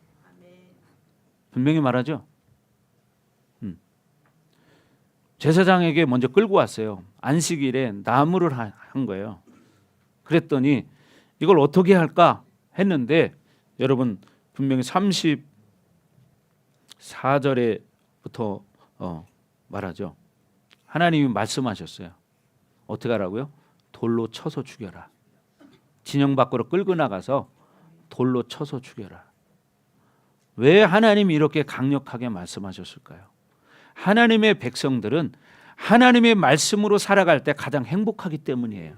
분명히 말하죠. 제사장에게 먼저 끌고 왔어요. 안식일에 나무를 한 거예요. 그랬더니 이걸 어떻게 할까 했는데 여러분 분명히 34절에부터 말하죠. 하나님이 말씀하셨어요. 어떻게 하라고요? 돌로 쳐서 죽여라. 진영 밖으로 끌고 나가서 돌로 쳐서 죽여라. 왜 하나님이 이렇게 강력하게 말씀하셨을까요? 하나님의 백성들은 하나님의 말씀으로 살아갈 때 가장 행복하기 때문이에요.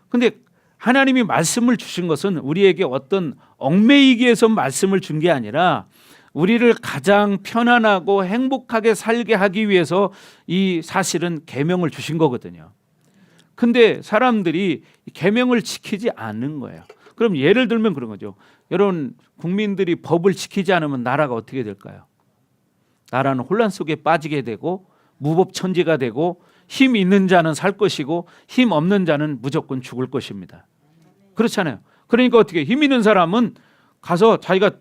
근데 하나님이 말씀을 주신 것은 우리에게 어떤 얽매이기 위해서 말씀을 준 게 아니라 우리를 가장 편안하고 행복하게 살게 하기 위해서 이 사실은 계명을 주신 거거든요. 근데 사람들이 계명을 지키지 않는 거예요. 그럼 예를 들면 그런 거죠. 여러분 국민들이 법을 지키지 않으면 나라가 어떻게 될까요? 나라는 혼란 속에 빠지게 되고 무법천지가 되고 힘 있는 자는 살 것이고 힘 없는 자는 무조건 죽을 것입니다. 그렇잖아요. 그러니까 어떻게 힘 있는 사람은 가서 자기가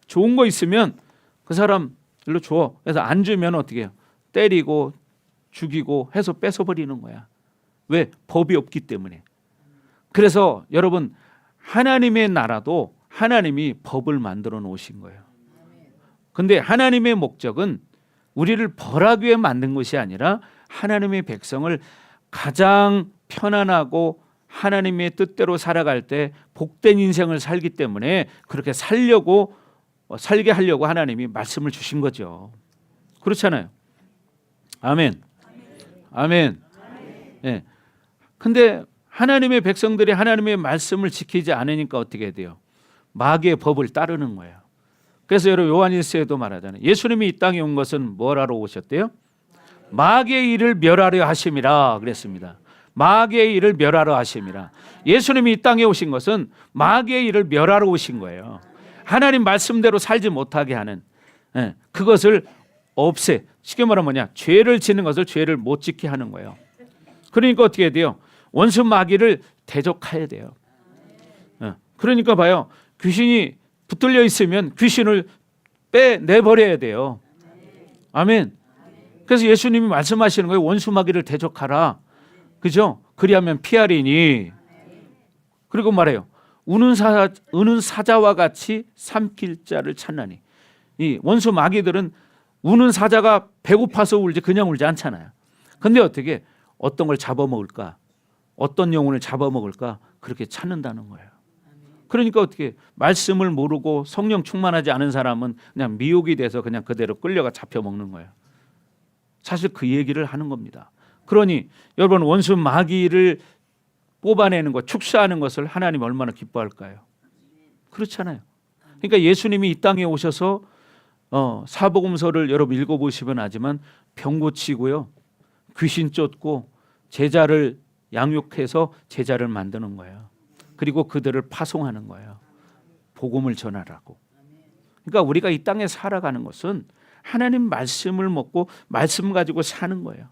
좋은 거 있으면 그 사람 일로 줘. 그래서 안 주면 어떻게 해요? 때리고 죽이고 해서 뺏어버리는 거야. 왜? 법이 없기 때문에. 그래서 여러분 하나님의 나라도 하나님이 법을 만들어 놓으신 거예요. 근데 하나님의 목적은 우리를 벌하기 위해 만든 것이 아니라 하나님의 백성을 가장 편안하고 하나님의 뜻대로 살아갈 때 복된 인생을 살기 때문에 그렇게 살게 하려고 하나님이 말씀을 주신 거죠. 그렇잖아요. 아멘. 아멘. 예. 근데 하나님의 백성들이 하나님의 말씀을 지키지 않으니까 어떻게 돼요? 마귀의 법을 따르는 거예요. 그래서 여러분 요한일서에도 말하잖아요. 예수님이 이 땅에 온 것은 뭘 하러 오셨대요? 마귀의 일을 멸하려 하심이라 그랬습니다. 마귀의 일을 멸하러 하심이라. 예수님이 이 땅에 오신 것은 마귀의 일을 멸하러 오신 거예요. 하나님 말씀대로 살지 못하게 하는 그것을 없애. 쉽게 말하면 뭐냐? 죄를 짓는 것을 죄를 못 지게 하는 거예요. 그러니까 어떻게 해야 돼요? 원수 마귀를 대적해야 돼요. 그러니까 봐요. 귀신이 붙들려 있으면 귀신을 빼내버려야 돼요. 아멘. 그래서 예수님이 말씀하시는 거예요. 원수 마귀를 대적하라. 그죠? 그리하면 피하리니. 그리고 말해요. 우는 사자와 같이 삼킬 자를 찾나니. 이 원수 마귀들은 우는 사자가 배고파서 울지 그냥 울지 않잖아요. 근데 어떻게 어떤 걸 잡아먹을까? 어떤 영혼을 잡아먹을까? 그렇게 찾는다는 거예요. 그러니까 어떻게 말씀을 모르고 성령 충만하지 않은 사람은 그냥 미혹이 돼서 그냥 그대로 끌려가 잡혀먹는 거예요. 사실 그 얘기를 하는 겁니다. 그러니 여러분 원수 마귀를 뽑아내는 것, 축사하는 것을 하나님 얼마나 기뻐할까요? 그렇잖아요. 그러니까 예수님이 이 땅에 오셔서 사복음서를 여러분 읽어보시면 알지만 병 고치고요, 귀신 쫓고 제자를 양육해서 제자를 만드는 거예요. 그리고 그들을 파송하는 거예요. 복음을 전하라고. 그러니까 우리가 이 땅에 살아가는 것은 하나님 말씀을 먹고 말씀 가지고 사는 거예요.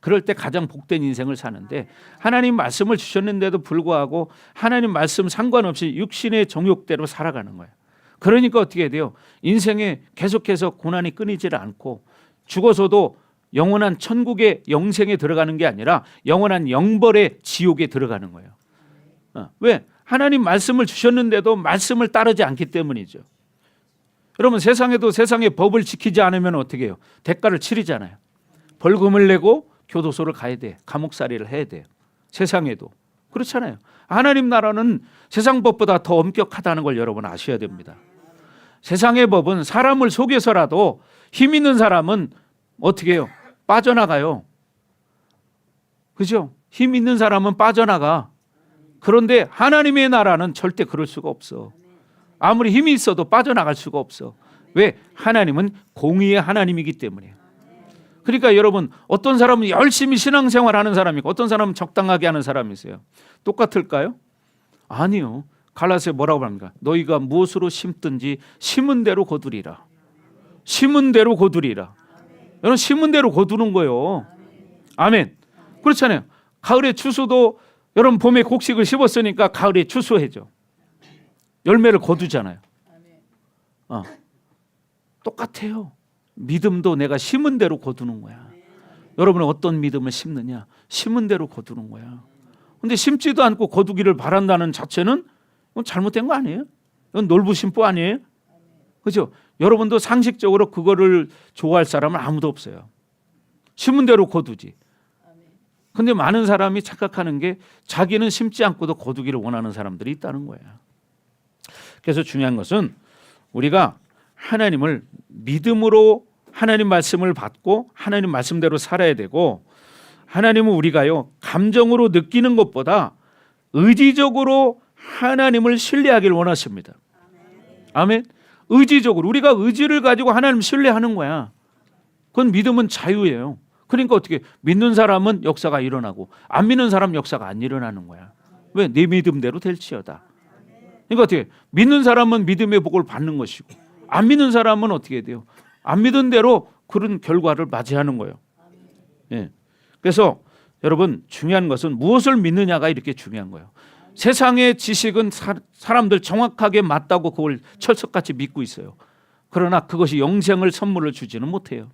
그럴 때 가장 복된 인생을 사는데 하나님 말씀을 주셨는데도 불구하고 하나님 말씀 상관없이 육신의 정욕대로 살아가는 거예요. 그러니까 어떻게 돼요? 인생에 계속해서 고난이 끊이질 않고 죽어서도 영원한 천국의 영생에 들어가는 게 아니라 영원한 영벌의 지옥에 들어가는 거예요. 왜? 하나님 말씀을 주셨는데도 말씀을 따르지 않기 때문이죠. 여러분, 세상에도 세상의 법을 지키지 않으면 어떻게 해요? 대가를 치르잖아요. 벌금을 내고 교도소를 가야 돼. 감옥살이를 해야 돼요. 세상에도. 그렇잖아요. 하나님 나라는 세상 법보다 더 엄격하다는 걸 여러분 아셔야 됩니다. 세상의 법은 사람을 속여서라도 힘 있는 사람은 어떻게 해요? 빠져나가요. 그죠? 힘 있는 사람은 빠져나가. 그런데 하나님의 나라는 절대 그럴 수가 없어. 아무리 힘이 있어도 빠져나갈 수가 없어. 왜? 하나님은 공의의 하나님이기 때문이에요. 그러니까 여러분, 어떤 사람은 열심히 신앙생활하는 사람이 있고 어떤 사람은 적당하게 하는 사람이 있어요. 똑같을까요? 아니요. 갈라디아서에 뭐라고 합니까? 너희가 무엇으로 심든지 심은 대로 거두리라. 심은 대로 거두리라. 여러분, 심은 대로 거두는 거예요. 아멘. 그렇잖아요. 가을에 추수도 여러분 봄에 곡식을 심었으니까 가을에 추수해죠. 열매를 거두잖아요. 똑같아요. 믿음도 내가 심은 대로 거두는 거야. 여러분은 어떤 믿음을 심느냐? 심은 대로 거두는 거야. 근데 심지도 않고 거두기를 바란다는 자체는 잘못된 거 아니에요? 이건 놀부심보 아니에요? 그렇죠? 여러분도 상식적으로 그거를 좋아할 사람은 아무도 없어요. 심은 대로 거두지. 근데 많은 사람이 착각하는 게 자기는 심지 않고도 거두기를 원하는 사람들이 있다는 거예요. 그래서 중요한 것은 우리가 하나님을 믿음으로 하나님 말씀을 받고 하나님 말씀대로 살아야 되고, 하나님은 우리가요 감정으로 느끼는 것보다 의지적으로 하나님을 신뢰하기를 원하십니다. 아멘. 의지적으로 우리가 의지를 가지고 하나님 신뢰하는 거야. 그건 믿음은 자유예요. 그러니까 어떻게 믿는 사람은 역사가 일어나고 안 믿는 사람 역사가 안 일어나는 거야. 왜? 네 믿음대로 될지어다. 그러니까 어떻게 믿는 사람은 믿음의 복을 받는 것이고 안 믿는 사람은 어떻게 돼요? 안 믿은 대로 그런 결과를 맞이하는 거예요. 예. 그래서 여러분, 중요한 것은 무엇을 믿느냐가 이렇게 중요한 거예요. 세상의 지식은 사람들 정확하게 맞다고 그걸 철석같이 믿고 있어요. 그러나 그것이 영생을 선물을 주지는 못해요.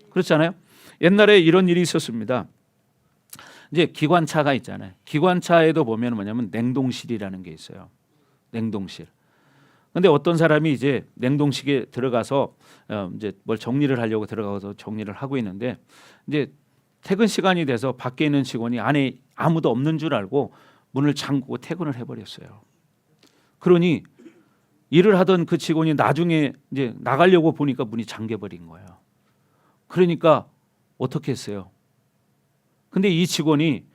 그렇잖아요. 옛날에 이런 일이 있었습니다. 이제 기관차가 있잖아요. 기관차에도 보면 뭐냐면 냉동실이라는 게 있어요. 냉동실. 근데 어떤 사람이 이제 냉동실에 들어가서 이제 뭘 정리를 하려고 들어가서 정리를 하고 있는데, 이제 퇴근 시간이 돼서 밖에 있는 직원이 안에 아무도 없는 줄 알고 문을 잠그고 퇴근을 해버렸어요. 그러니 일을 하던 그 직원이 나중에 이제 나가려고 보니까 문이 잠겨버린 거예요. 그러니까 어떻게 했어요? 근데 이 직원이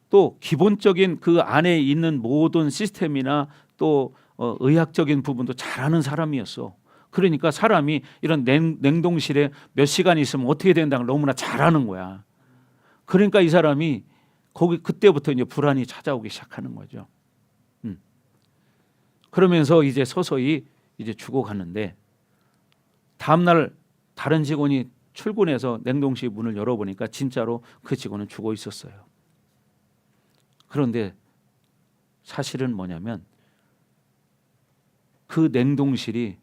또 기본적인 그 안에 있는 모든 시스템이나 또 의학적인 부분도 잘하는 사람이었어. 그러니까 사람이 이런 냉동실에 몇 시간 있으면 어떻게 된다는 걸 너무나 잘하는 거야. 그러니까 이 사람이 거기 그때부터 이제 불안이 찾아오기 시작하는 거죠. 그러면서 이제 서서히 이제 죽어가는데, 다음 날 다른 직원이 출근해서 냉동실 문을 열어보니까 진짜로 그 직원은 죽어 있었어요. 그런데 사실은 뭐냐면 그 냉동실이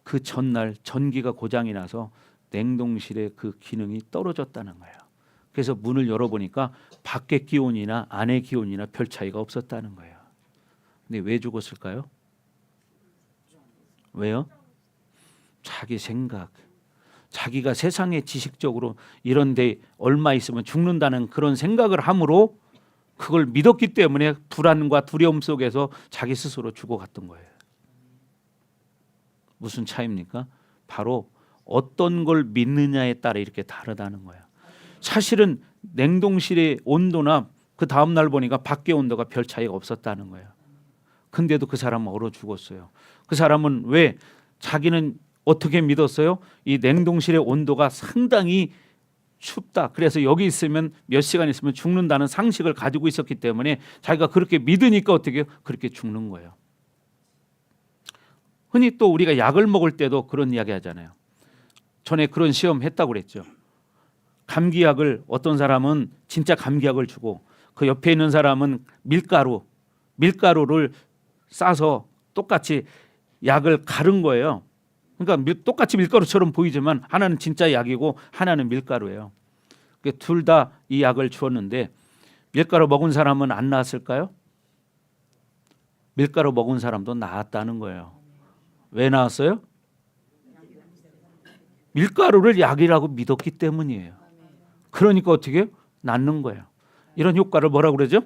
그 전날 전기가 고장이 나서 냉동실의 그 기능이 떨어졌다는 거예요. 그래서 문을 열어보니까 밖의 기온이나 안의 기온이나 별 차이가 없었다는 거예요. 근데 왜 죽었을까요? 왜요? 자기 생각, 자기가 세상에 지식적으로 이런 데 얼마 있으면 죽는다는 그런 생각을 함으로 그걸 믿었기 때문에 불안과 두려움 속에서 자기 스스로 죽어갔던 거예요. 무슨 차이입니까? 바로 어떤 걸 믿느냐에 따라 이렇게 다르다는 거예요. 사실은 냉동실의 온도나 그 다음 날 보니까 밖의 온도가 별 차이가 없었다는 거예요. 근데도 그 사람은 얼어 죽었어요. 그 사람은 왜? 자기는 어떻게 믿었어요? 이 냉동실의 온도가 상당히 춥다. 그래서 여기 있으면 몇 시간 있으면 죽는다는 상식을 가지고 있었기 때문에 자기가 그렇게 믿으니까 어떻게 해요? 그렇게 죽는 거예요. 흔히 또 우리가 약을 먹을 때도 그런 이야기 하잖아요. 전에 그런 시험 했다고 그랬죠. 감기약을 어떤 사람은 진짜 감기약을 주고 그 옆에 있는 사람은 밀가루를 싸서 똑같이 약을 가른 거예요. 그러니까 똑같이 밀가루처럼 보이지만 하나는 진짜 약이고 하나는 밀가루예요. 둘 다 이 약을 주었는데 밀가루 먹은 사람은 안 나았을까요? 밀가루 먹은 사람도 나았다는 거예요. 왜 나았어요? 밀가루를 약이라고 믿었기 때문이에요. 그러니까 어떻게 해요? 낫는 거예요. 이런 효과를 뭐라고 그러죠?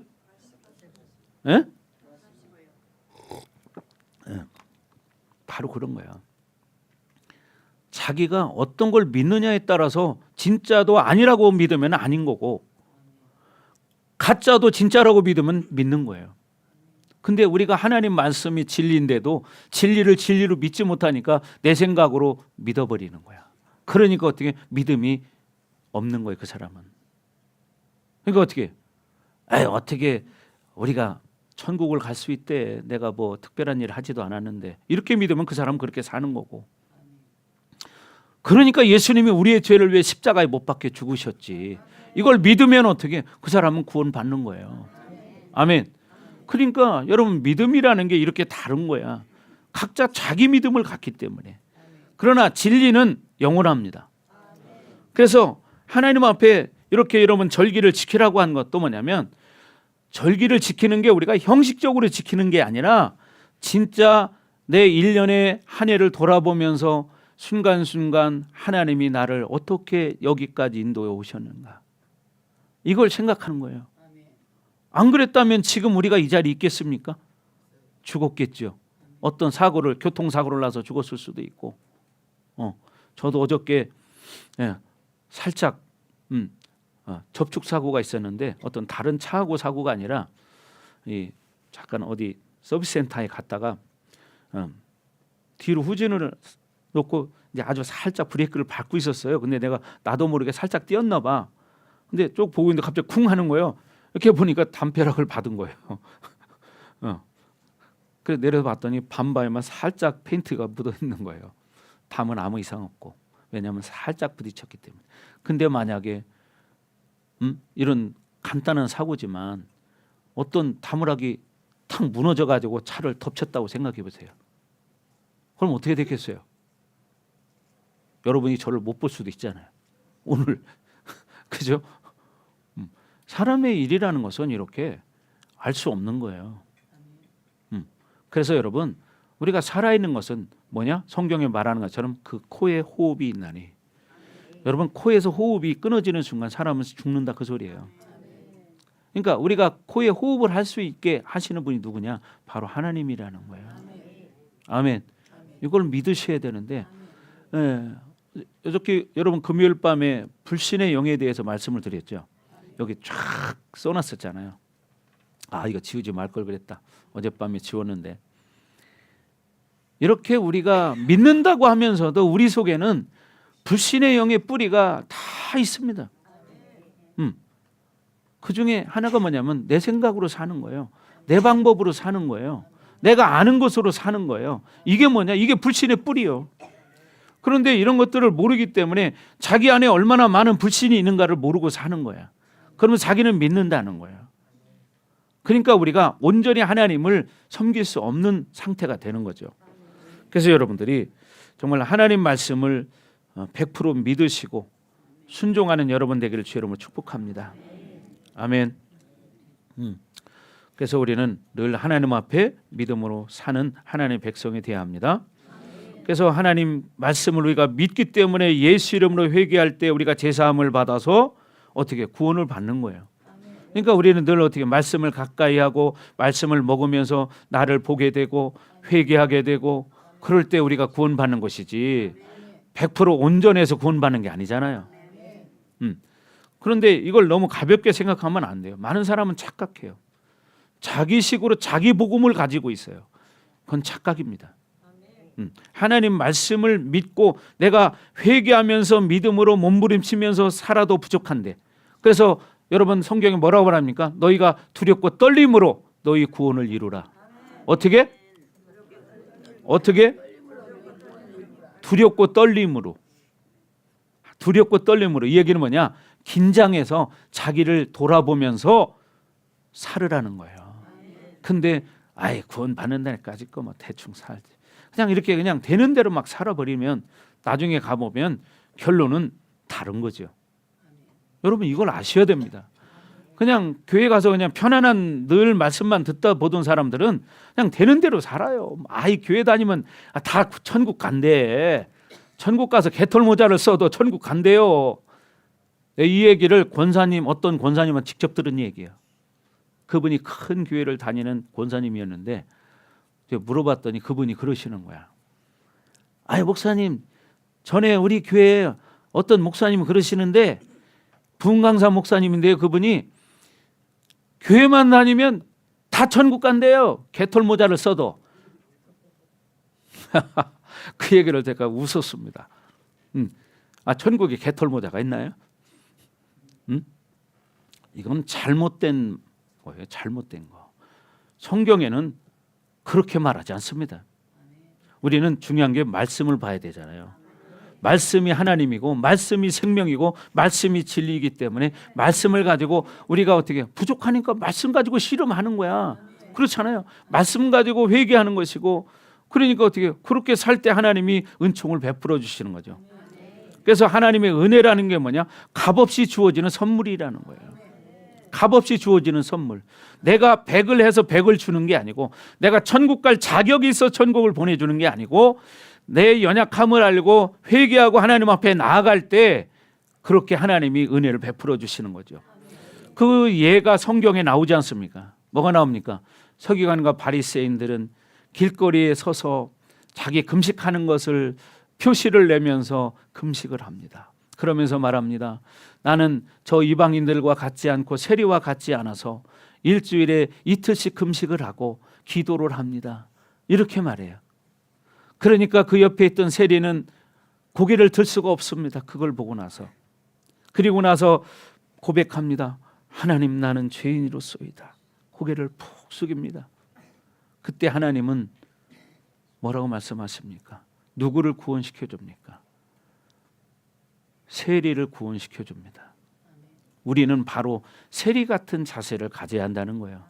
예? 예. 바로 그런 거야. 자기가 어떤 걸 믿느냐에 따라서 진짜도 아니라고 믿으면 아닌 거고 가짜도 진짜라고 믿으면 믿는 거예요. 근데 우리가 하나님 말씀이 진리인데도 진리를 진리로 믿지 못하니까 내 생각으로 믿어버리는 거야. 그러니까 어떻게 믿음이 없는 거예요, 그 사람은. 그러니까 어떻게 우리가 천국을 갈 수 있대. 내가 뭐 특별한 일을 하지도 않았는데. 이렇게 믿으면 그 사람은 그렇게 사는 거고. 그러니까 예수님이 우리의 죄를 위해 십자가에 못 박혀 죽으셨지. 이걸 믿으면 어떻게 그 사람은 구원받는 거예요. 아멘. 그러니까 여러분 믿음이라는 게 이렇게 다른 거야. 각자 자기 믿음을 갖기 때문에. 그러나 진리는 영원합니다. 그래서 하나님 앞에 이렇게 여러분 절기를 지키라고 한 것도 뭐냐면 절기를 지키는 게 우리가 형식적으로 지키는 게 아니라 진짜 내 1년의 한 해를 돌아보면서 순간순간 하나님이 나를 어떻게 여기까지 인도해 오셨는가. 이걸 생각하는 거예요. 안 그랬다면 지금 우리가 이 자리에 있겠습니까? 죽었겠죠. 어떤 교통사고를 나서 죽었을 수도 있고. 저도 어저께 살짝 접촉사고가 있었는데 어떤 다른 차하고 사고가 아니라 잠깐 어디 서비스센터에 갔다가 뒤로 후진을 놓고 이제 아주 살짝 브레이크를 밟고 있었어요. 근데 내가 나도 모르게 살짝 뛰었나 봐. 근데 쭉 보고 있는데 갑자기 쿵 하는 거예요. 이렇게 보니까 담벼락을 받은 거예요. 그래서 내려서 봤더니 반바에만 살짝 페인트가 묻어 있는 거예요. 담은 아무 이상 없고. 왜냐하면 살짝 부딪혔기 때문에. 근데 만약에 이런 간단한 사고지만 어떤 다무락이 탁 무너져 가지고 차를 덮쳤다고 생각해 보세요. 그럼 어떻게 됐겠어요? 여러분이 저를 못 볼 수도 있잖아요. 오늘 그죠? 사람의 일이라는 것은 이렇게 알 수 없는 거예요. 그래서 여러분 우리가 살아있는 것은 뭐냐? 성경에 말하는 것처럼 그 코에 호흡이 있나니. 여러분 코에서 호흡이 끊어지는 순간 사람은 죽는다 그 소리예요. 그러니까 우리가 코에 호흡을 할 수 있게 하시는 분이 누구냐? 바로 하나님이라는 거예요. 아멘. 이걸 믿으셔야 되는데 어저께 여러분 금요일 밤에 불신의 영에 대해서 말씀을 드렸죠. 여기 쫙 써놨었잖아요. 이거 지우지 말 걸 그랬다. 어젯밤에 지웠는데 이렇게 우리가 믿는다고 하면서도 우리 속에는 불신의 영의 뿌리가 다 있습니다. 그 중에 하나가 뭐냐면 내 생각으로 사는 거예요. 내 방법으로 사는 거예요. 내가 아는 것으로 사는 거예요. 이게 뭐냐? 이게 불신의 뿌리요. 그런데 이런 것들을 모르기 때문에 자기 안에 얼마나 많은 불신이 있는가를 모르고 사는 거야. 그러면 자기는 믿는다는 거예요. 그러니까 우리가 온전히 하나님을 섬길 수 없는 상태가 되는 거죠. 그래서 여러분들이 정말 하나님 말씀을 100% 믿으시고 순종하는 여러분 되기를 주의 이름으로 축복합니다. 아멘. 그래서 우리는 늘 하나님 앞에 믿음으로 사는 하나님의 백성이 되어야 합니다. 그래서 하나님 말씀을 우리가 믿기 때문에 예수 이름으로 회개할 때 우리가 제사함을 받아서 어떻게 구원을 받는 거예요. 그러니까 우리는 늘 어떻게 말씀을 가까이 하고 말씀을 먹으면서 나를 보게 되고 회개하게 되고 그럴 때 우리가 구원받는 것이지 100% 온전해서 구원받는 게 아니잖아요. 그런데 이걸 너무 가볍게 생각하면 안 돼요. 많은 사람은 착각해요. 자기식으로 자기 복음을 가지고 있어요. 그건 착각입니다. 하나님 말씀을 믿고 내가 회개하면서 믿음으로 몸부림치면서 살아도 부족한데 그래서 여러분 성경에 뭐라고 말합니까? 너희가 두렵고 떨림으로 너희 구원을 이루라. 어떻게? 두렵고 떨림으로. 두렵고 떨림으로. 이 얘기는 뭐냐? 긴장해서 자기를 돌아보면서 살으라는 거예요. 근데 구원 받는 날까지 거 뭐 대충 살지. 그냥 이렇게 그냥 되는 대로 막 살아버리면 나중에 가보면 결론은 다른 거죠. 여러분 이걸 아셔야 됩니다. 그냥 교회 가서 그냥 편안한 늘 말씀만 듣다 보던 사람들은 그냥 되는 대로 살아요. 아이 교회 다니면 다 천국 간대. 천국 가서 개털 모자를 써도 천국 간대요. 이 얘기를 어떤 권사님은 직접 들은 얘기예요. 그분이 큰 교회를 다니는 권사님이었는데 제가 물어봤더니 그분이 그러시는 거야. 아이 목사님, 전에 우리 교회에 어떤 목사님이 그러시는데 부흥강사 목사님인데요. 그분이 교회만 다니면 다 천국 간대요. 개털 모자를 써도. 그 얘기를 제가 웃었습니다. 천국에 개털 모자가 있나요? 이건 잘못된 거예요. 잘못된 거. 성경에는 그렇게 말하지 않습니다. 우리는 중요한 게 말씀을 봐야 되잖아요. 말씀이 하나님이고 말씀이 생명이고 말씀이 진리이기 때문에 말씀을 가지고 우리가 어떻게 부족하니까 말씀 가지고 씨름하는 거야. 그렇잖아요. 말씀 가지고 회개하는 것이고 그러니까 어떻게 그렇게 살 때 하나님이 은총을 베풀어 주시는 거죠. 그래서 하나님의 은혜라는 게 뭐냐? 값없이 주어지는 선물이라는 거예요. 값없이 주어지는 선물. 내가 100을 해서 100을 주는 게 아니고 내가 천국 갈 자격이 있어 천국을 보내주는 게 아니고 내 연약함을 알고 회개하고 하나님 앞에 나아갈 때 그렇게 하나님이 은혜를 베풀어 주시는 거죠. 그 예가 성경에 나오지 않습니까? 뭐가 나옵니까? 서기관과 바리새인들은 길거리에 서서 자기 금식하는 것을 표시를 내면서 금식을 합니다. 그러면서 말합니다. 나는 저 이방인들과 같지 않고 세리와 같지 않아서 일주일에 이틀씩 금식을 하고 기도를 합니다. 이렇게 말해요. 그러니까 그 옆에 있던 세리는 고개를 들 수가 없습니다. 그걸 보고 나서. 그리고 나서 고백합니다. 하나님, 나는 죄인으로소이다. 고개를 푹 숙입니다. 그때 하나님은 뭐라고 말씀하십니까? 누구를 구원시켜 줍니까? 세리를 구원시켜 줍니다. 우리는 바로 세리 같은 자세를 가져야 한다는 거예요.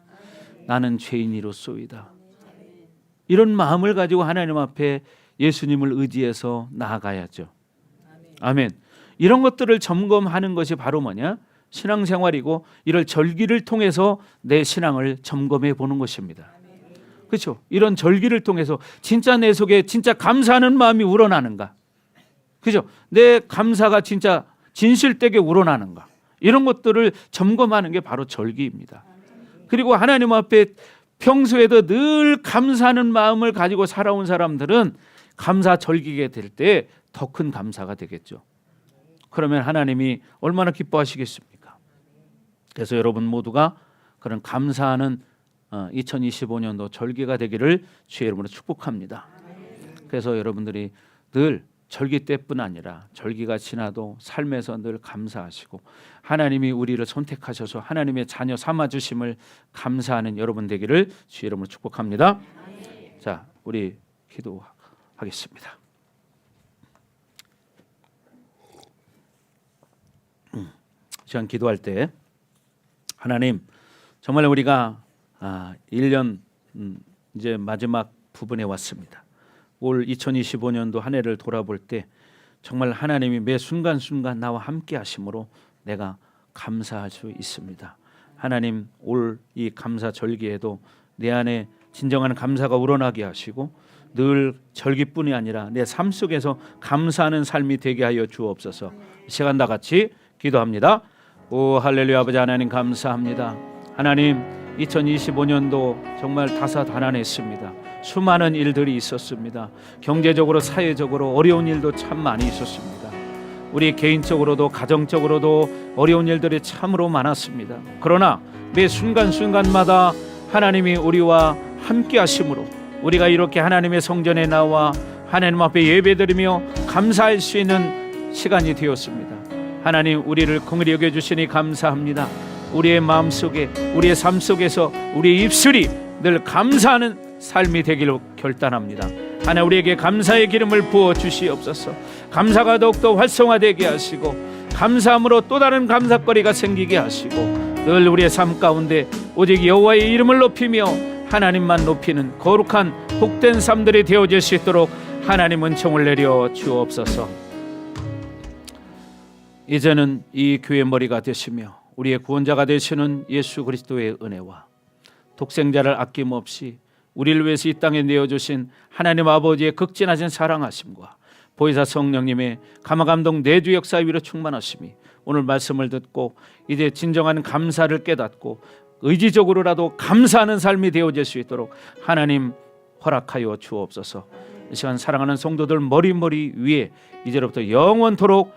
나는 죄인이로소이다. 이런 마음을 가지고 하나님 앞에 예수님을 의지해서 나아가야죠. 아멘. 이런 것들을 점검하는 것이 바로 뭐냐? 신앙생활이고 이를 절기를 통해서 내 신앙을 점검해 보는 것입니다. 그렇죠? 이런 절기를 통해서 진짜 내 속에 진짜 감사하는 마음이 우러나는가? 그죠? 내 감사가 진짜 진실되게 우러나는가? 이런 것들을 점검하는 게 바로 절기입니다. 그리고 하나님 앞에 평소에도 늘 감사하는 마음을 가지고 살아온 사람들은 감사 절기게 될 때 더 큰 감사가 되겠죠. 그러면 하나님이 얼마나 기뻐하시겠습니까? 그래서 여러분 모두가 그런 감사하는 2025년도 절기가 되기를 주의 이름으로 축복합니다. 그래서 여러분들이 늘 절기 때뿐 아니라 절기가 지나도 삶에서 늘 감사하시고 하나님이 우리를 선택하셔서 하나님의 자녀 삼아주심을 감사하는 여러분 되기를 주의 이름으로 축복합니다. 자, 우리 기도하겠습니다. 시간 기도할 때 하나님, 정말 우리가 1년 이제 마지막 부분에 왔습니다. 올 2025년도 한 해를 돌아볼 때 정말 하나님이 매 순간순간 나와 함께 하심으로 내가 감사할 수 있습니다. 하나님, 올 이 감사 절기에도 내 안에 진정한 감사가 우러나게 하시고 늘 절기뿐이 아니라 내 삶 속에서 감사하는 삶이 되게 하여 주옵소서. 이 시간 다 같이 기도합니다. 오 할렐루야. 아버지 하나님 감사합니다. 하나님, 2025년도 정말 다사다난했습니다. 수많은 일들이 있었습니다. 경제적으로 사회적으로 어려운 일도 참 많이 있었습니다. 우리 개인적으로도 가정적으로도 어려운 일들이 참으로 많았습니다. 그러나 매 순간순간마다 하나님이 우리와 함께 하심으로 우리가 이렇게 하나님의 성전에 나와 하나님 앞에 예배드리며 감사할 수 있는 시간이 되었습니다. 하나님, 우리를 긍휼히 여겨주시니 감사합니다. 우리의 마음속에 우리의 삶 속에서 우리의 입술이 늘 감사하는 삶이 되기로 결단합니다. 하나님, 우리에게 감사의 기름을 부어 주시옵소서. 감사가 더욱더 활성화되게 하시고 감사함으로 또 다른 감사거리가 생기게 하시고 늘 우리의 삶 가운데 오직 여호와의 이름을 높이며 하나님만 높이는 거룩한 복된 삶들이 되어질 수 있도록 하나님 은총을 내려 주옵소서. 이제는 이 교회 머리가 되시며 우리의 구원자가 되시는 예수 그리스도의 은혜와 독생자를 아낌없이 우리를 위해서 이 땅에 내어주신 하나님 아버지의 극진하신 사랑하심과 보혜사 성령님의 감화감동 내주 역사 위로 충만하심이 오늘 말씀을 듣고 이제 진정한 감사를 깨닫고 의지적으로라도 감사하는 삶이 되어질 수 있도록 하나님 허락하여 주옵소서. 이 시간 사랑하는 성도들 머리 위에 이제로부터 영원토록